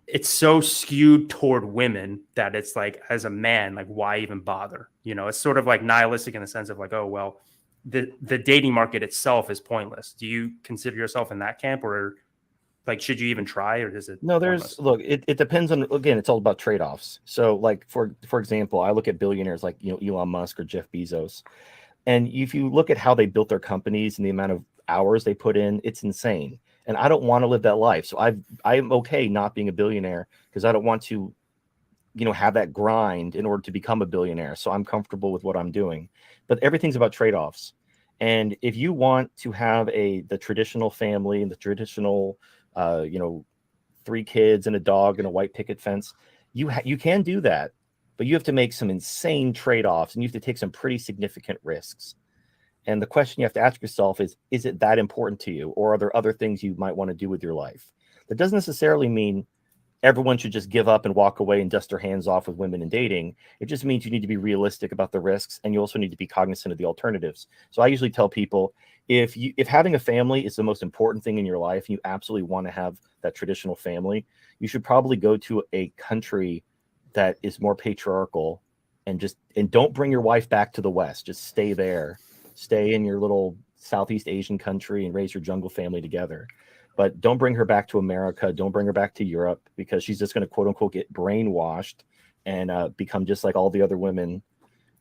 it's so skewed toward women that it's like, as a man, like, why even bother? You know, it's sort of like nihilistic in the sense of like, oh, well, the dating market itself is pointless. Do you consider yourself in that camp, or like, should you even try, or does it? No, look, it depends on, again, it's all about trade-offs. So like, for example, I look at billionaires like, you know, Elon Musk or Jeff Bezos. And if you look at how they built their companies and the amount of hours they put in, it's insane. And I don't want to live that life. So I'm okay not being a billionaire, because I don't want to, you know, have that grind in order to become a billionaire. So I'm comfortable with what I'm doing. But everything's about trade-offs. And if you want to have the traditional family and the traditional, you know, 3 kids and a dog and a white picket fence, you can do that, but you have to make some insane trade-offs, and you have to take some pretty significant risks. And the question you have to ask yourself is it that important to you, or are there other things you might want to do with your life? That doesn't necessarily mean everyone should just give up and walk away and dust their hands off with women and dating. It just means you need to be realistic about the risks, and you also need to be cognizant of the alternatives. So I usually tell people, if having a family is the most important thing in your life, and you absolutely want to have that traditional family, you should probably go to a country that is more patriarchal and don't bring your wife back to the West. Just stay there, stay in your little Southeast Asian country and raise your jungle family together. But don't bring her back to America. Don't bring her back to Europe, because she's just going to quote unquote get brainwashed and become just like all the other women.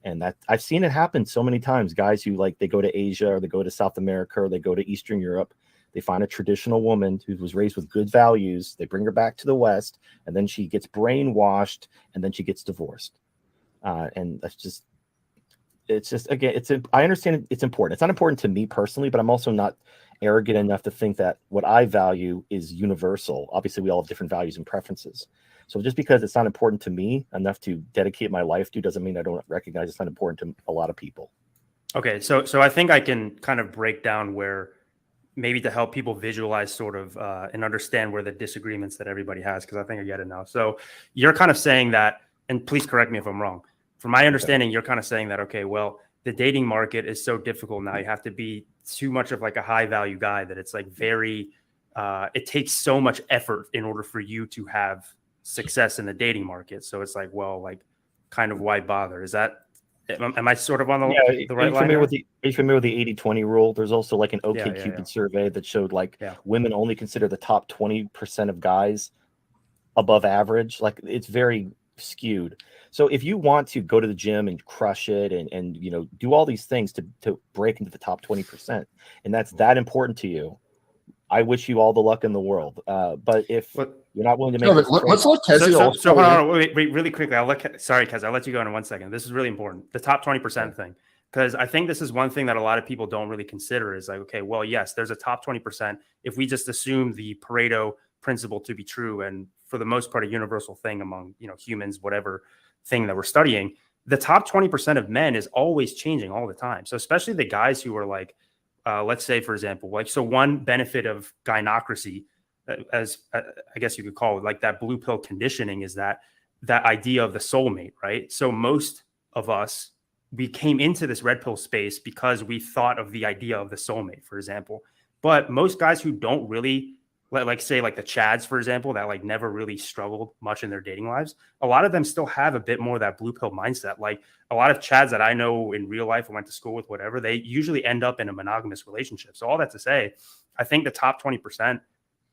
And that I've seen it happen so many times. Guys who they go to Asia, or they go to South America, or they go to Eastern Europe. They find a traditional woman who was raised with good values. They bring her back to the West, and then she gets brainwashed, and then she gets divorced. And I understand it's important. It's not important to me personally, but I'm also not arrogant enough to think that what I value is universal. Obviously, we all have different values and preferences. So just because it's not important to me enough to dedicate my life to doesn't mean I don't recognize it's not important to a lot of people. Okay, so I think I can kind of break down where, maybe to help people visualize sort of and understand where the disagreements that everybody has, because I think I get it now. So you're kind of saying that, and please correct me if I'm wrong. From my understanding, you're kind of saying that, okay, well, the dating market is so difficult now. You have to be too much of a high value guy that it's very, it takes so much effort in order for you to have success in the dating market. So it's kind of why bother? Is that, am I sort of on the right line? Are you familiar with the 80-20 rule? There's also an OkCupid survey that showed women only consider the top 20% of guys above average. It's very skewed. So if you want to go to the gym and crush it and do all these things to break into the top 20%, and that's that important to you, I wish you all the luck in the world. But if you're not willing to make let's let Kezi so hold on, wait, really quickly. Sorry, Kez, I'll let you go in 1 second. This is really important. The top 20% thing, because I think this is one thing that a lot of people don't really consider is okay, well, yes, there's a top 20%. If we just assume the Pareto principle to be true, and for the most part, a universal thing among, humans, whatever thing that we're studying, the top 20% of men is always changing all the time. So especially the guys who are let's say, for example, so one benefit of gynocracy, as I guess you could call it, that blue pill conditioning, is that idea of the soulmate, right? So most of us, we came into this red pill space because we thought of the idea of the soulmate, for example. But most guys who don't really, say the Chads, for example, that never really struggled much in their dating lives, a lot of them still have a bit more of that blue pill mindset. A lot of Chads that I know in real life, I went to school with, whatever, they usually end up in a monogamous relationship. So all that to say, I think the top 20%,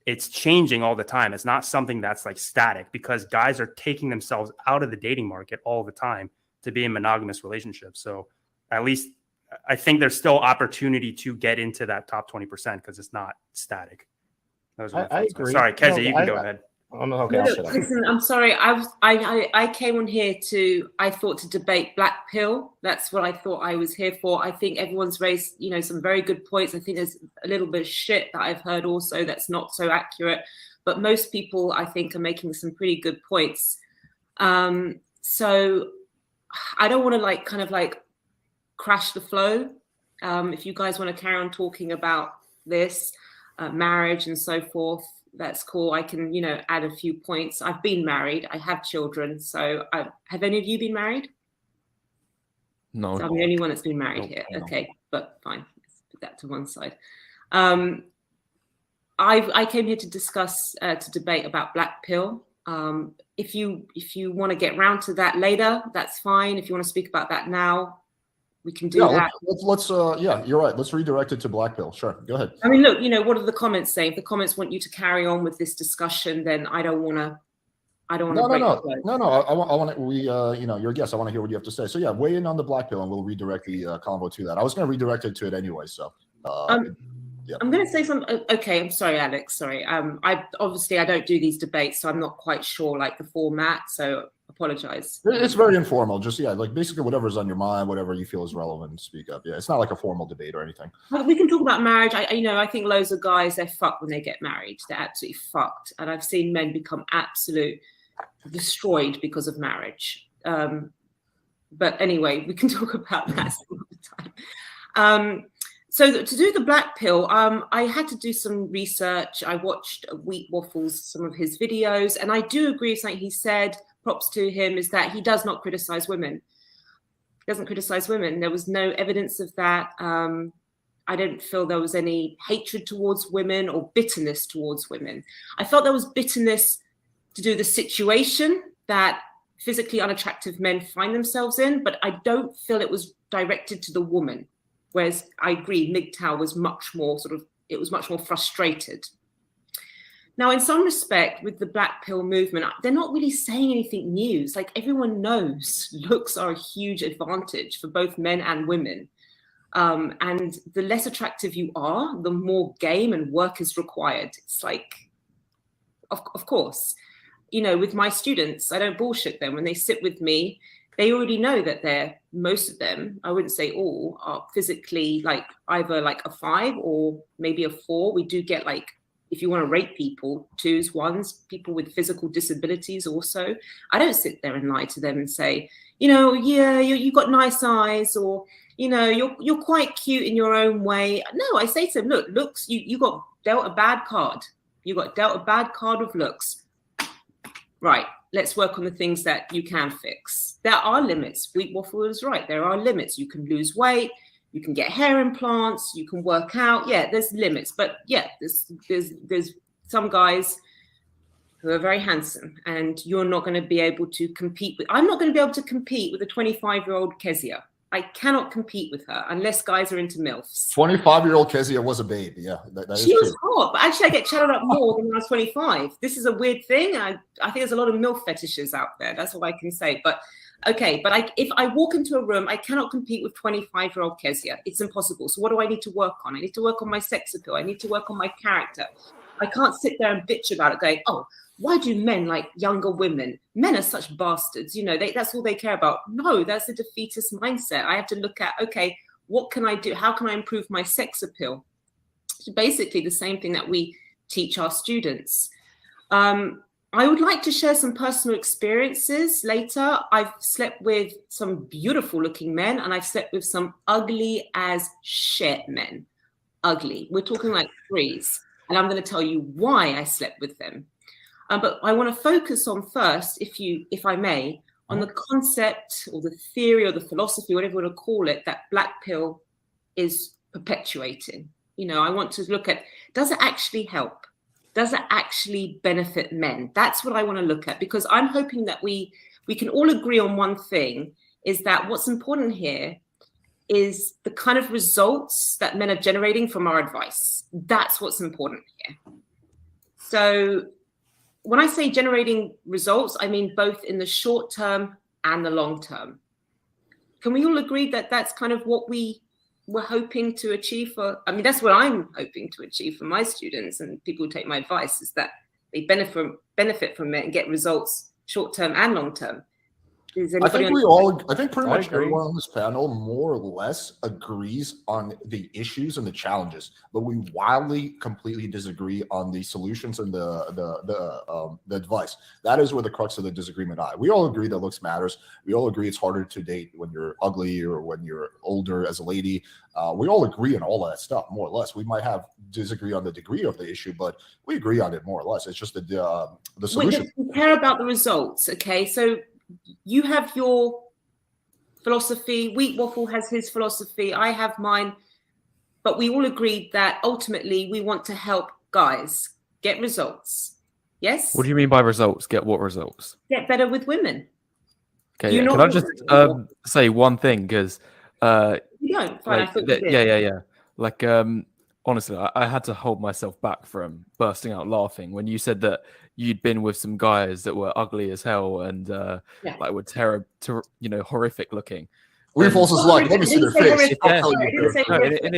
it's changing all the time. It's not something that's static, because guys are taking themselves out of the dating market all the time to be in monogamous relationships. So at least I think there's still opportunity to get into that top 20% because it's not static. I agree. Sorry, Kezi, you can go ahead. Okay, listen, I'm sorry. I came on here to debate black pill. That's what I thought I was here for. I think everyone's raised, some very good points. I think there's a little bit of shit that I've heard also that's not so accurate. But most people, I think, are making some pretty good points. So I don't want to crash the flow. If you guys want to carry on talking about this, marriage and so forth, that's cool. I can, add a few points. I've been married. I have children. So have any of you been married? No. So I'm the only one that's been married here. Okay, but fine. Let's put that to one side. I came here to discuss, to debate about black pill. If you want to get round to that later, that's fine. If you want to speak about that now, we can do that. Let's you're right. Let's redirect it to black pill. Sure, go ahead. I mean, look, what are the comments saying? If the comments want you to carry on with this discussion, then I don't want to. No. I want to. You're a guest. I want to hear what you have to say. So weigh in on the black pill, and we'll redirect the convo to that. I was going to redirect it to it anyway. So. I'm going to say something. Okay, I'm sorry, Alex. Sorry. I don't do these debates, so I'm not quite sure the format. So apologize. It's very informal. Just basically whatever's on your mind, whatever you feel is relevant, speak up. Yeah, it's not a formal debate or anything. We can talk about marriage. I think loads of guys, they're fucked when they get married. They're absolutely fucked, and I've seen men become absolute destroyed because of marriage. But anyway, we can talk about that some other time. So to do the black pill, I had to do some research. I watched Wheat Waffles, some of his videos, and I do agree with something he said. Props to him is that he does not criticize women. He doesn't criticize women. There was no evidence of that. I didn't feel there was any hatred towards women or bitterness towards women. I felt there was bitterness to do the situation that physically unattractive men find themselves in, but I don't feel it was directed to the woman. Whereas I agree, MGTOW was much more it was much more frustrated. Now, in some respect, with the Black Pill movement, they're not really saying anything new. It's like everyone knows looks are a huge advantage for both men and women. And the less attractive you are, the more game and work is required. It's like, of course, you know, with my students, I don't bullshit them. When they sit with me, they already know that most of them, I wouldn't say all, are physically like either like a 5 or maybe a 4. We do get like, if you want to rate people, 2s, 1s, people with physical disabilities also. I don't sit there and lie to them and say, you know, yeah, you got nice eyes, or, you know, you're quite cute in your own way. No, I say to them, look, looks, you got dealt a bad card. You got dealt a bad card of looks. Right, let's work on the things that you can fix. There are limits. Wheat Waffle is right. There are limits. You can lose weight. You can get hair implants, you can work out. Yeah, there's limits, but yeah, there's some guys who are very handsome, and you're not going to be able to compete with. I'm not going to be able to compete with a 25-year-old Kezia. I cannot compete with her unless guys are into MILFs. 25-year-old Kezia was a babe. Yeah, that is she was true. hot, but actually I get chatted up more than when I was 25. This is a weird thing. I think there's a lot of MILF fetishes out there. That's all I can say. But okay, but if I walk into a room, I cannot compete with 25-year-old Kezia. It's impossible. So what do I need to work on? I need to work on my sex appeal. I need to work on my character. I can't sit there and bitch about it going, oh, why do men like younger women? Men are such bastards. You know, that's all they care about. No, that's a defeatist mindset. I have to look at, okay, what can I do? How can I improve my sex appeal? So basically the same thing that we teach our students. I would like to share some personal experiences later. I've slept with some beautiful looking men, and I've slept with some ugly as shit men. Ugly. We're talking like 3s. And I'm going to tell you why I slept with them. But I want to focus on first, if I may, on the concept or the theory or the philosophy, whatever you want to call it, that Black Pill is perpetuating. You know, I want to look at, does it actually help? Does it actually benefit men? That's what I want to look at, because I'm hoping that we can all agree on one thing, is that what's important here is the kind of results that men are generating from our advice. That's what's important here. So when I say generating results, I mean both in the short term and the long term. Can we all agree that that's kind of what we're hoping to achieve that's what I'm hoping to achieve for my students and people who take my advice, is that they benefit from it and get results short term and long term. I think pretty much everyone on this panel more or less agrees on the issues and the challenges, but we wildly completely disagree on the solutions and the advice. That is where the crux of the disagreement lies. We all agree that looks matters. We all agree it's harder to date when you're ugly or when you're older as a lady. We all agree on all that stuff, more or less. We might disagree on the degree of the issue, but we agree on it more or less. It's just the solution. We care about the results, okay? So you have your philosophy, Wheat Waffle has his philosophy, I have mine, but we all agreed that ultimately we want to help guys get results. Yes? What do you mean by results? Get what results? Get better with women. Okay, can I just say one thing? Because you don't. Fine, I thought you did. Yeah. Like, honestly, I had to hold myself back from bursting out laughing when you said that you'd been with some guys that were ugly as hell and like were horrific looking. We've also like, let me see their face. And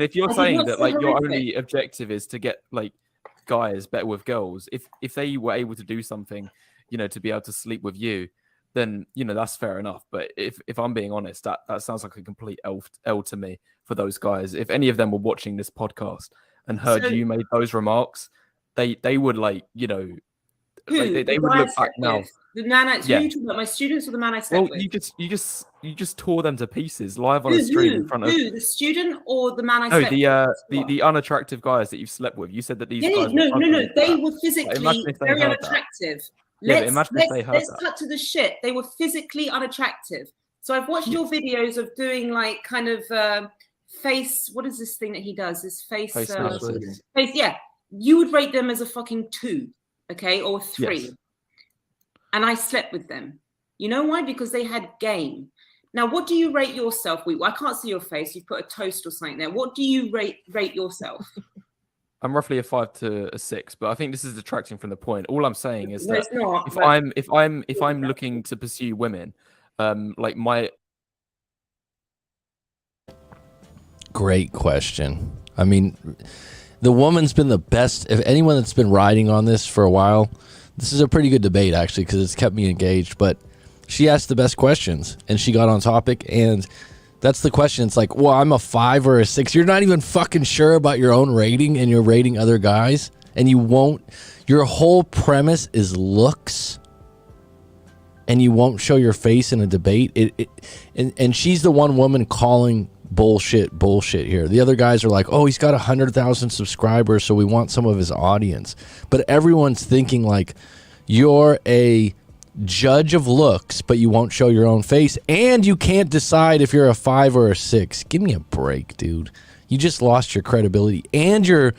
if you're saying that like your only objective is to get like guys better with girls, if they were able to do something, you know, to be able to sleep with you, then you know that's fair enough. But if I'm being honest, that sounds like a complete L to me for those guys. If any of them were watching this podcast and heard you made those remarks, they would like, you know, like they would look back now. The man who you talking about, my students or the man I slept with? You just tore them to pieces live on a stream in front of the student or the man I slept with? The unattractive guys that you've slept with. You said that these guys no, they were physically very unattractive. Let's cut to the shit. They were physically unattractive. So I've watched your videos of doing like kind of face. What is this thing that he does? This face. Yeah, you would rate them as a fucking 2, okay, or 3. Yes. and I slept with them. You know why? Because they had game. Now, what do you rate yourself? I can't see your face. You've put a toast or something there. What do you rate yourself? I'm roughly a 5 to a 6, but I think this is detracting from the point. All I'm saying is that it's not, if I'm looking to pursue women, like my Great question. I mean, the woman's been the best. If anyone that's been riding on this for a while, this is a pretty good debate actually, because it's kept me engaged. But she asked the best questions and she got on topic, and that's the question. It's like, well, I'm a 5 or a 6. You're not even fucking sure about your own rating, and you're rating other guys, and you won't. Your whole premise is looks, and you won't show your face in a debate. And she's the one woman calling bullshit here. The other guys are like, oh, he's got 100,000 subscribers, so we want some of his audience. But everyone's thinking like, you're a judge of looks, but you won't show your own face, and you can't decide if you're a 5 or a 6. Give me a break, dude. You just lost your credibility, and you're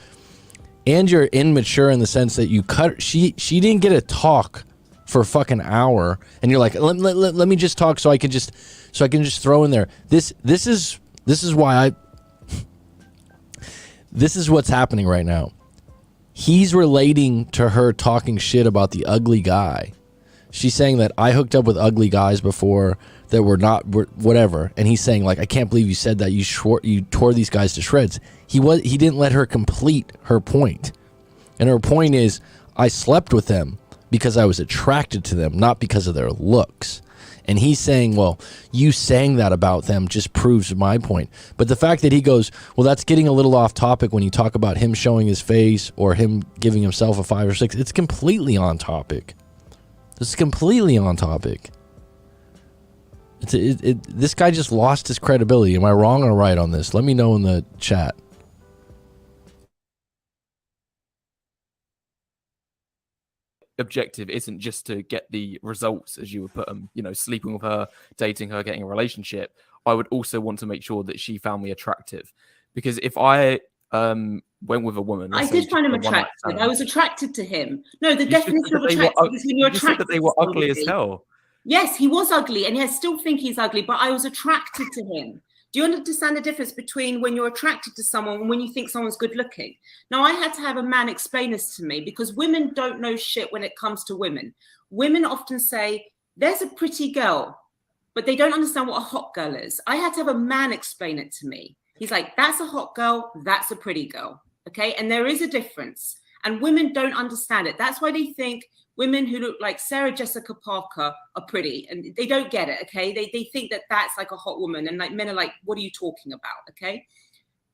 immature in the sense that you cut. She didn't get a talk for a fucking hour, and you're like, let me just talk so I can just throw in there. This is why this is what's happening right now. He's relating to her talking shit about the ugly guy. She's saying that I hooked up with ugly guys before that were whatever, and he's saying like, I can't believe you said that. You tore these guys to shreds. He didn't let her complete her point, and her point is, I slept with them because I was attracted to them, not because of their looks. And he's saying, well, you saying that about them just proves my point. But the fact that he goes, well, that's getting a little off topic when you talk about him showing his face or him giving himself a 5 or 6. It's completely on topic. This is completely on topic. This guy just lost his credibility. Am I wrong or right on this? Let me know in the chat. Objective isn't just to get the results, as you would put them, sleeping with her, dating her, getting a relationship. I would also want to make sure that she found me attractive, because if I went with a woman, I did find him attractive. I was attracted to him. No, the definition of attractive is when you're attracted. You said that they were ugly as hell. Yes, he was ugly, and I still think he's ugly, but I was attracted to him. Do you understand the difference between when you're attracted to someone and when you think someone's good looking? Now, I had to have a man explain this to me, because women don't know shit when it comes to women. Women often say, there's a pretty girl, but they don't understand what a hot girl is. I had to have a man explain it to me. He's like, that's a hot girl, that's a pretty girl, okay? And there is a difference, and women don't understand it. That's why they think women who look like Sarah Jessica Parker are pretty, and they don't get it, okay? They think that that's like a hot woman, and like men are like, what are you talking about, okay?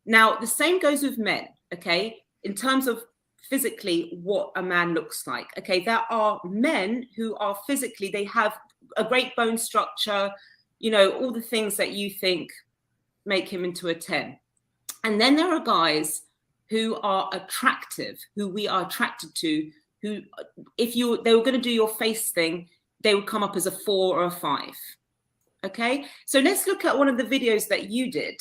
Now, the same goes with men, okay? In terms of physically what a man looks like, okay? There are men who are physically, they have a great bone structure, all the things that you think make him into a 10. And then there are guys who are attractive, who we are attracted to, who, if they were going to do your face thing, they would come up as a 4 or a 5. Okay, so let's look at one of the videos that you did,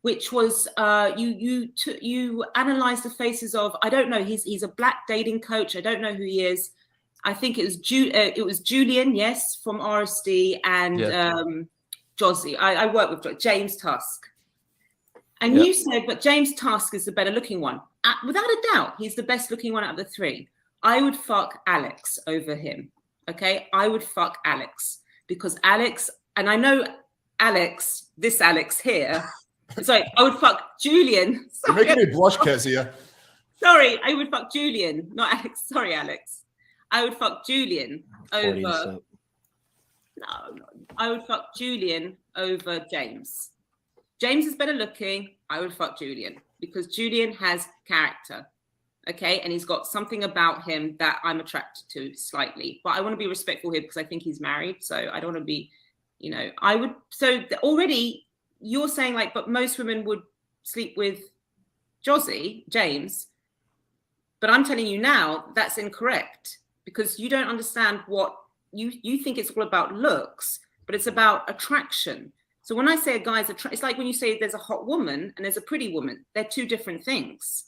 which was you analyzed the faces of, I don't know, he's a black dating coach. I don't know who he is. I think it was Julian, yes, from RSD, and Josie. I work with James Tusk. And you said, but James Tusk is the better looking one. Without a doubt, he's the best looking one out of the 3. I would fuck Alex over him. Okay, I would fuck Alex, because Alex, and I know Alex, this Alex here. Sorry, I would fuck Julian. You're making me blush, Kezia. Sorry, I would fuck Julian, not Alex. Sorry, Alex. I would fuck Julian over. No, I would fuck Julian over James. James is better looking. I would fuck Julian, because Julian has character. Okay, and he's got something about him that I'm attracted to slightly, but I want to be respectful here because I think he's married, so I don't want to be, I would. So already you're saying like, but most women would sleep with James, but I'm telling you now that's incorrect, because you don't understand what you think it's all about looks, but it's about attraction. So when I say a guy's it's like when you say there's a hot woman and there's a pretty woman. They're two different things.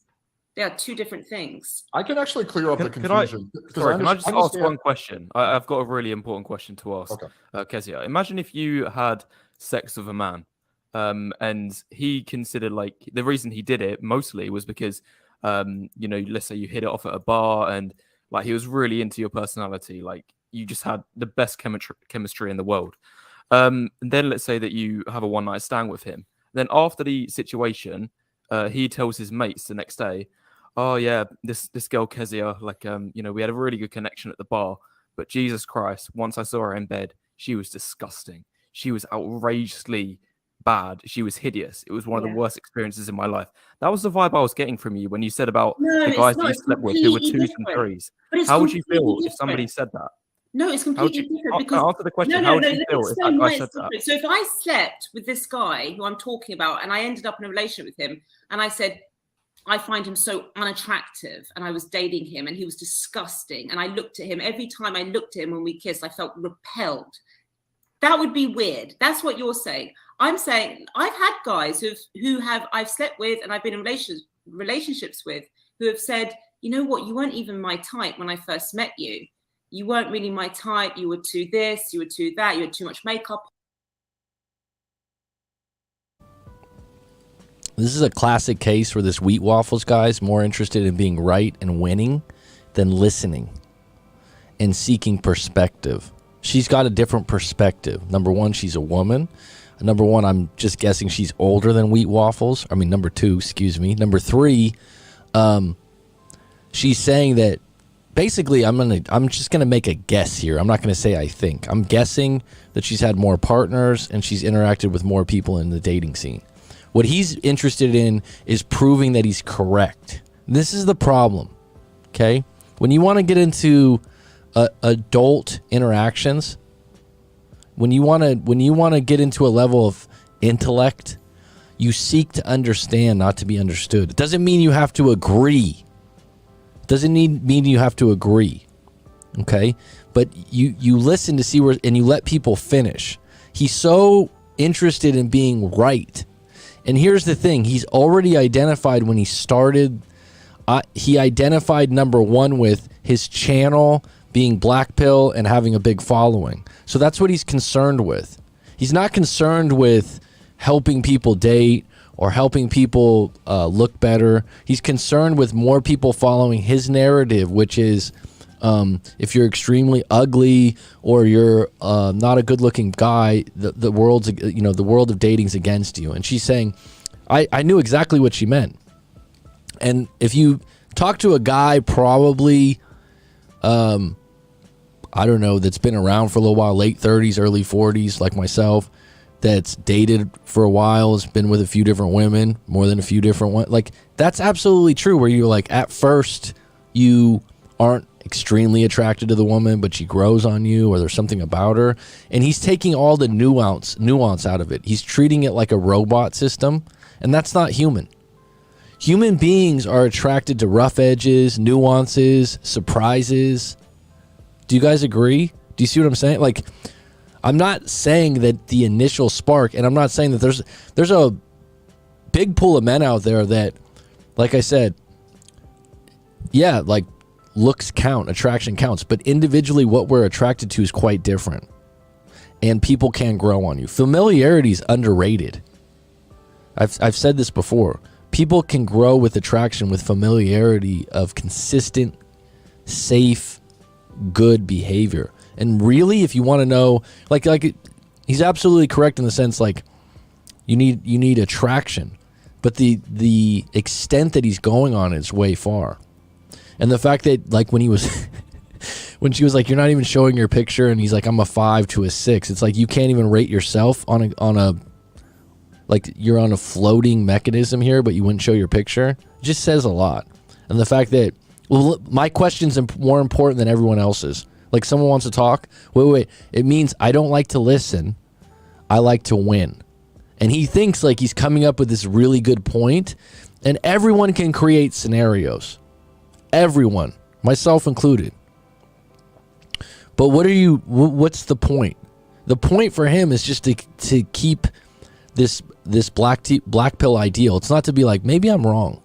They are two different things. I can actually clear up the Can I confusion. 'cause sorry, can I just ask understand- one question? I've got a really important question to ask. Okay. Kezia, imagine if you had sex with a man, and he considered like the reason he did it mostly was because, you know, let's say you hit it off at a bar and like he was really into your personality, like you just had the best chemistry in the world. And then let's say that you have a one night stand with him. Then after the situation, he tells his mates the next day, "Oh yeah, this girl Kezia, like you know, we had a really good connection at the bar, but Jesus Christ, once I saw her in bed, she was disgusting. She was outrageously bad. She was hideous. It was one of the worst experiences in my life." That was the vibe I was getting from you when you said about the guys that you slept with who were twos and threes. How would you feel if somebody said that? No, it's completely different. Because answer the question. How would you feel if that guy said that? So if I slept with this guy who I'm talking about and I ended up in a relationship with him and I said, I find him so unattractive and I was dating him and he was disgusting and I looked at him, every time I looked at him when we kissed, I felt repelled. That would be weird. That's what you're saying. I'm saying I've had guys I've slept with and I've been in relationships with who have said, you know what, you weren't even my type when I first met you. You weren't really my type. You were too this, you were too that, you had too much makeup. This is a classic case where this Wheat Waffles guy is more interested in being right and winning than listening and seeking perspective. She's got a different perspective. Number one, she's a woman. Number one, I'm just guessing she's older than Wheat Waffles. I mean, number two, excuse me. Number three, she's saying that basically I'm just gonna make a guess here. I'm not gonna say I think. I'm guessing that she's had more partners and she's interacted with more people in the dating scene. What he's interested in is proving that he's correct. This is the problem. Okay? When you want to get into adult interactions, when you want to get into a level of intellect, you seek to understand, not to be understood. It doesn't mean you have to agree. It doesn't mean you have to agree. Okay? But you listen to see where, and you let people finish. He's so interested in being right. And here's the thing. He's already identified when he started, he identified number one with his channel being black pill and having a big following. So that's what he's concerned with. He's not concerned with helping people date or helping people look better. He's concerned with more people following his narrative, which is if you're extremely ugly or you're not a good-looking guy, the world of dating's against you. And she's saying, I knew exactly what she meant. And if you talk to a guy, probably, I don't know, that's been around for a little while, late 30s, early 40s, like myself, that's dated for a while, has been with a few different women, more than a few different ones. Like, that's absolutely true, where you're like, at first, you aren't extremely attracted to the woman, but she grows on you, or there's something about her. And he's taking all the nuance out of it. He's treating it like a robot system, and that's not human. Human beings are attracted to rough edges, nuances, surprises. Do you guys agree? Do you see what I'm saying? Like, I'm not saying that the initial spark, and I'm not saying that there's a big pool of men out there that, like I said, yeah, like, looks count, attraction counts, but individually what we're attracted to is quite different. And people can grow on you. Familiarity is underrated. I've said this before. People can grow with attraction with familiarity of consistent, safe, good behavior. And really, if you want to know, like he's absolutely correct in the sense, like, you need attraction, but the extent that he's going on is way far. And the fact that, like, when he was when she was like, you're not even showing your picture, and he's like, I'm a 5 to a 6. It's like, you can't even rate yourself on a like, you're on a floating mechanism here, but you wouldn't show your picture. It just says a lot. And the fact that, well, my question's more important than everyone else's. Like, someone wants to talk. Wait. It means I don't like to listen. I like to win. And he thinks like he's coming up with this really good point, and everyone can create scenarios. Everyone, myself included. But what's the point? The point for him is just to keep this black pill ideal. It's not to be like, maybe I'm wrong.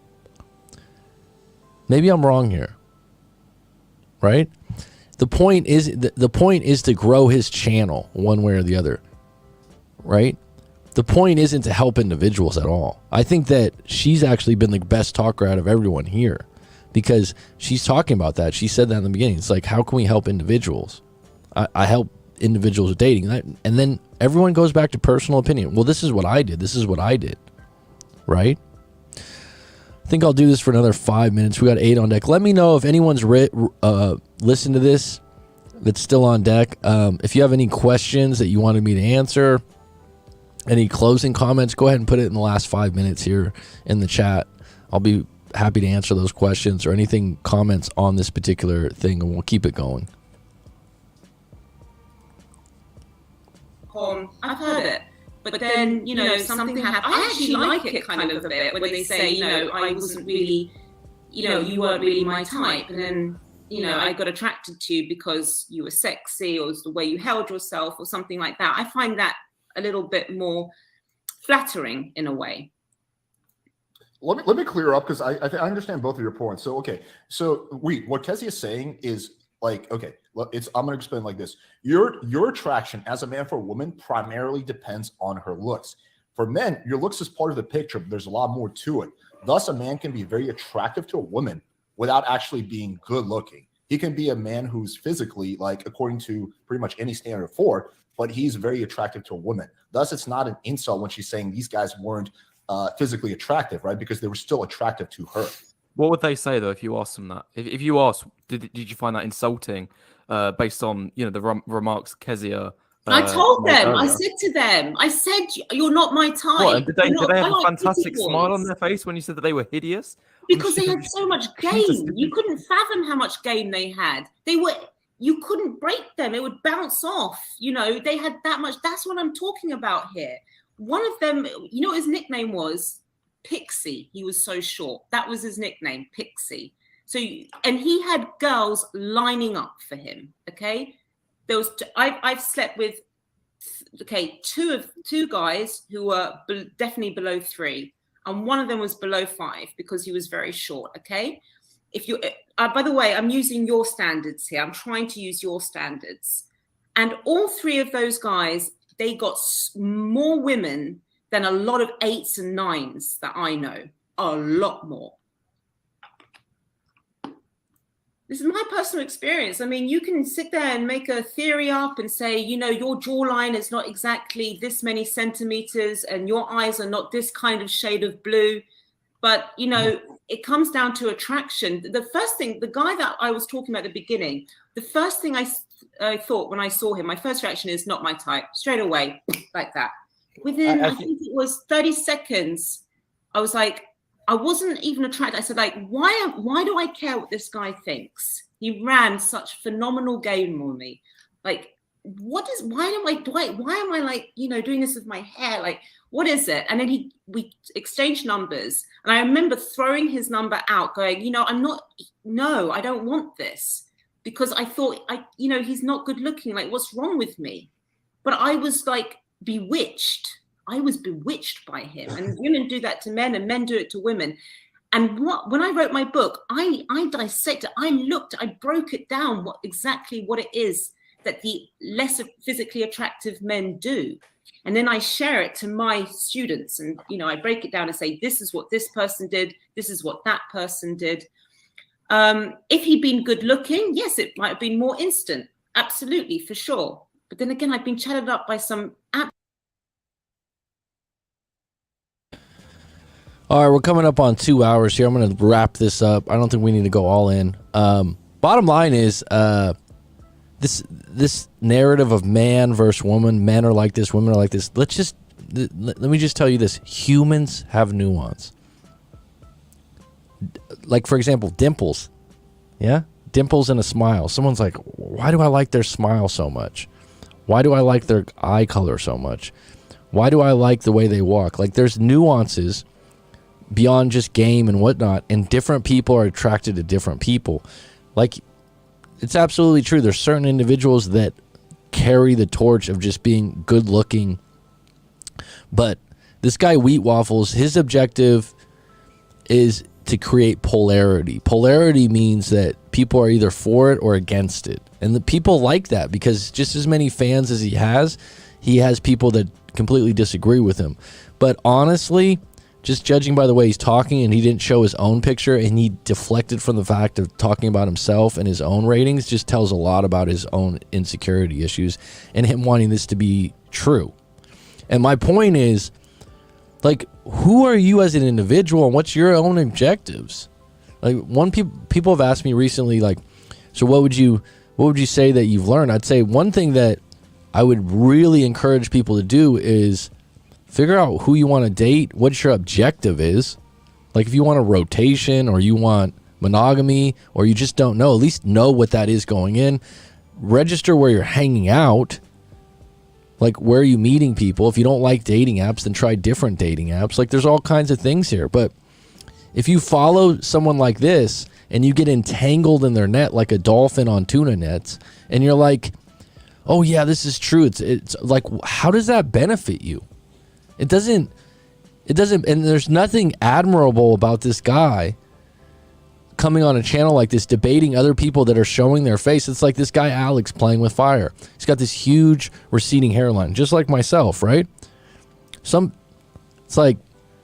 Maybe I'm wrong here. Right? The point is to grow his channel one way or the other. Right? The point isn't to help individuals at all. I think that she's actually been the best talker out of everyone here because she's talking about that. She said that in the beginning. It's like, how can we help individuals? I help individuals with dating. And then everyone goes back to personal opinion. Well, this is what I did. This is what I did. Right? I think I'll do this for another 5 minutes. We got 8 on deck. Let me know if anyone's listened to this that's still on deck. If you have any questions that you wanted me to answer, any closing comments, go ahead and put it in the last 5 minutes here in the chat. I'll be happy to answer those questions or anything, comments on this particular thing, and we'll keep it going. I've heard it. But then, something happened. I actually like it kind of a bit when they say, I wasn't really, you weren't really my type. And then, I got attracted to you because you were sexy or it was the way you held yourself or something like that. I find that a little bit more flattering in a way. Let me clear up because I understand both of your points. So, what Kezia is saying is like, okay, I'm going to explain like this. Your attraction as a man for a woman primarily depends on her looks. For men, your looks is part of the picture, but there's a lot more to it. Thus, a man can be very attractive to a woman without actually being good looking. He can be a man who's physically, like, according to pretty much any standard of 4, but he's very attractive to a woman. Thus, it's not an insult when she's saying these guys weren't physically attractive, right? Because they were still attractive to her. What would they say though if you asked them that? If you asked, did you find that insulting based on the remarks Kezia? I told them. Earlier? I said to them, you're not my type. What, did they have a fantastic smile on their face when you said that they were hideous? Because they had so much game. You couldn't fathom how much game they had. You couldn't break them. It would bounce off. They had that much. That's what I'm talking about here. One of them, what his nickname was? Pixie. He was so short. That was his nickname, Pixie. So, and he had girls lining up for him. Okay, I've slept with two guys who were definitely below 3, and one of them was below 5 because he was very short. Okay, if you by the way, I'm using your standards here. I'm trying to use your standards, and all 3 of those guys, they got more women than a lot of 8s and 9s that I know. A lot more. This is my personal experience. I mean, you can sit there and make a theory up and say, your jawline is not exactly this many centimeters and your eyes are not this kind of shade of blue. But, it comes down to attraction. The first thing, the guy that I was talking about at the beginning, the first thing I thought when I saw him, my first reaction is not my type, straight away, like that. Within, I think it was 30 seconds, I was like, I wasn't even attracted. I said, like, why do I care what this guy thinks? He ran such phenomenal game on me. Like, why am I like, doing this with my hair? Like, what is it? And then we exchanged numbers. And I remember throwing his number out going, I don't want this. Because I thought, he's not good looking. Like, what's wrong with me? But I was like bewitched. I was bewitched by him. And women do that to men and men do it to women. And when I wrote my book, I dissected, I broke it down exactly what it is that the less physically attractive men do. And then I share it to my students. And, I break it down and say, this is what this person did. This is what that person did. If he'd been good looking, yes, it might have been more instant. Absolutely, for sure. But then again, I've been chatted up by some. All right, we're coming up on 2 hours here. I'm going to wrap this up. I don't think we need to go all in. Bottom line is this narrative of man versus woman. Men are like this, women are like this. Let me just tell you this. Humans have nuance. Like, for example, dimples. Yeah? Dimples and a smile. Someone's like, why do I like their smile so much? Why do I like their eye color so much? Why do I like the way they walk? Like, there's nuances beyond just game and whatnot, and different people are attracted to different people. Like, it's absolutely true. There's certain individuals that carry the torch of just being good looking. But this guy, Wheat Waffles, his objective is to create polarity. Polarity means that people are either for it or against it. And the people like that because just as many fans as he has people that completely disagree with him. But honestly, just judging by the way he's talking, and he didn't show his own picture, and he deflected from the fact of talking about himself and his own ratings, just tells a lot about his own insecurity issues and him wanting this to be true. And my point is, like, who are you as an individual, and what's your own objectives? Like, people have asked me recently, like, so what would you say that you've learned? I'd say one thing that I would really encourage people to do is figure out who you want to date, what your objective is. Like if you want a rotation or you want monogamy or you just don't know, at least know what that is going in. Register where you're hanging out. Like where are you meeting people? If you don't like dating apps, then try different dating apps. Like there's all kinds of things here. But if you follow someone like this and you get entangled in their net like a dolphin on tuna nets and you're like, oh yeah, this is true. It's like, how does that benefit you? It doesn't, and there's nothing admirable about this guy coming on a channel like this, debating other people that are showing their face. It's like this guy, Alex, playing with fire. He's got this huge receding hairline, just like myself, right? It's like,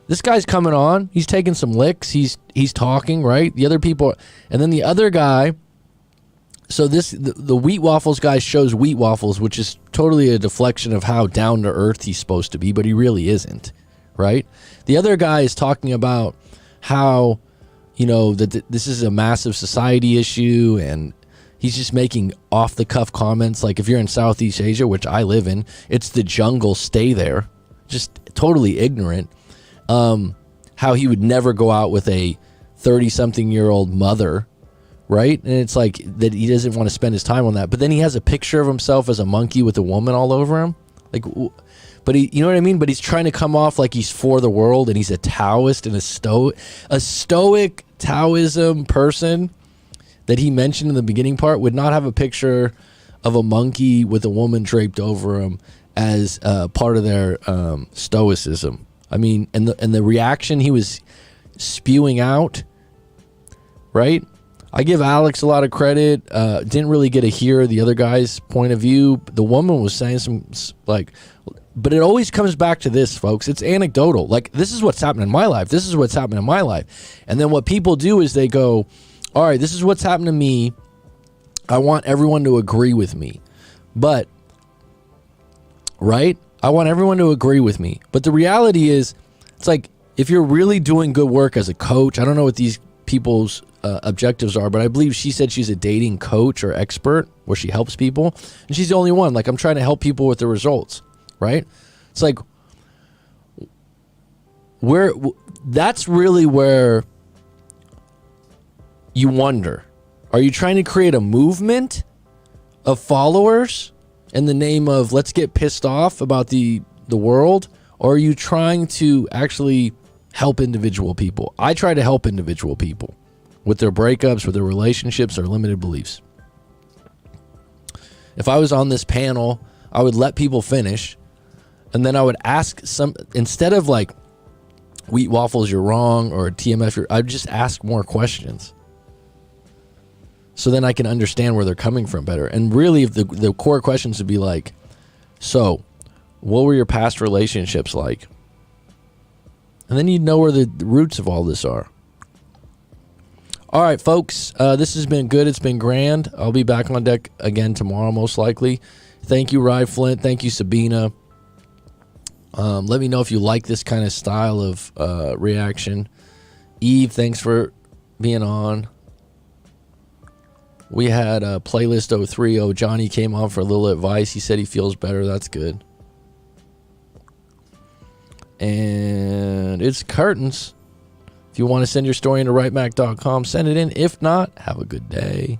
this guy's coming on, he's taking some licks, he's talking, right? The other people, and then the other guy, so the Wheat Waffles guy shows Wheat Waffles, which is totally a deflection of how down to earth he's supposed to be, but he really isn't, right? The other guy is talking about how, you know, that this is a massive society issue, and he's just making off the cuff comments like if you're in Southeast Asia, which I live in, it's the jungle, stay there. Just totally ignorant. How he would never go out with a 30-something-year-old mother, right? And it's like that he doesn't want to spend his time on that. But then he has a picture of himself as a monkey with a woman all over him. Like, but he, you know what I mean? But he's trying to come off like he's for the world and he's a Taoist and a stoic Taoism person that he mentioned in the beginning part would not have a picture of a monkey with a woman draped over him as part of their stoicism. I mean, and the reaction he was spewing out, right? I give Alex a lot of credit. Didn't really get to hear the other guy's point of view. The woman was saying some, like, but it always comes back to this, folks. It's anecdotal. Like, this is what's happening in my life. This is what's happening in my life. And then what people do is they go, all right, this is what's happened to me. I want everyone to agree with me. But, right? I want everyone to agree with me. But the reality is, it's like, if you're really doing good work as a coach, I don't know what these people's objectives are, but I believe she said she's a dating coach or expert where she helps people. And she's the only one. Like, I'm trying to help people with the results, right? It's like, that's really where you wonder. Are you trying to create a movement of followers in the name of let's get pissed off about the world, or are you trying to actually help individual people? I try to help individual people with their breakups, with their relationships, their limited beliefs. If I was on this panel, I would let people finish, and then I would ask some, instead of like, Wheat Waffles, you're wrong, or TMF, I'd just ask more questions. So then I can understand where they're coming from better. And really, if the core questions would be like, so, what were your past relationships like? And then you'd know where the roots of all this are. All right, folks, this has been good. It's been grand. I'll be back on deck again tomorrow, most likely. Thank you, Rye Flint. Thank you, Sabina. Let me know if you like this kind of style of reaction. Eve, thanks for being on. We had Playlist 030. Johnny came on for a little advice. He said he feels better. That's good. And it's curtains. If you want to send your story into writemac.com, send it in. If not, have a good day.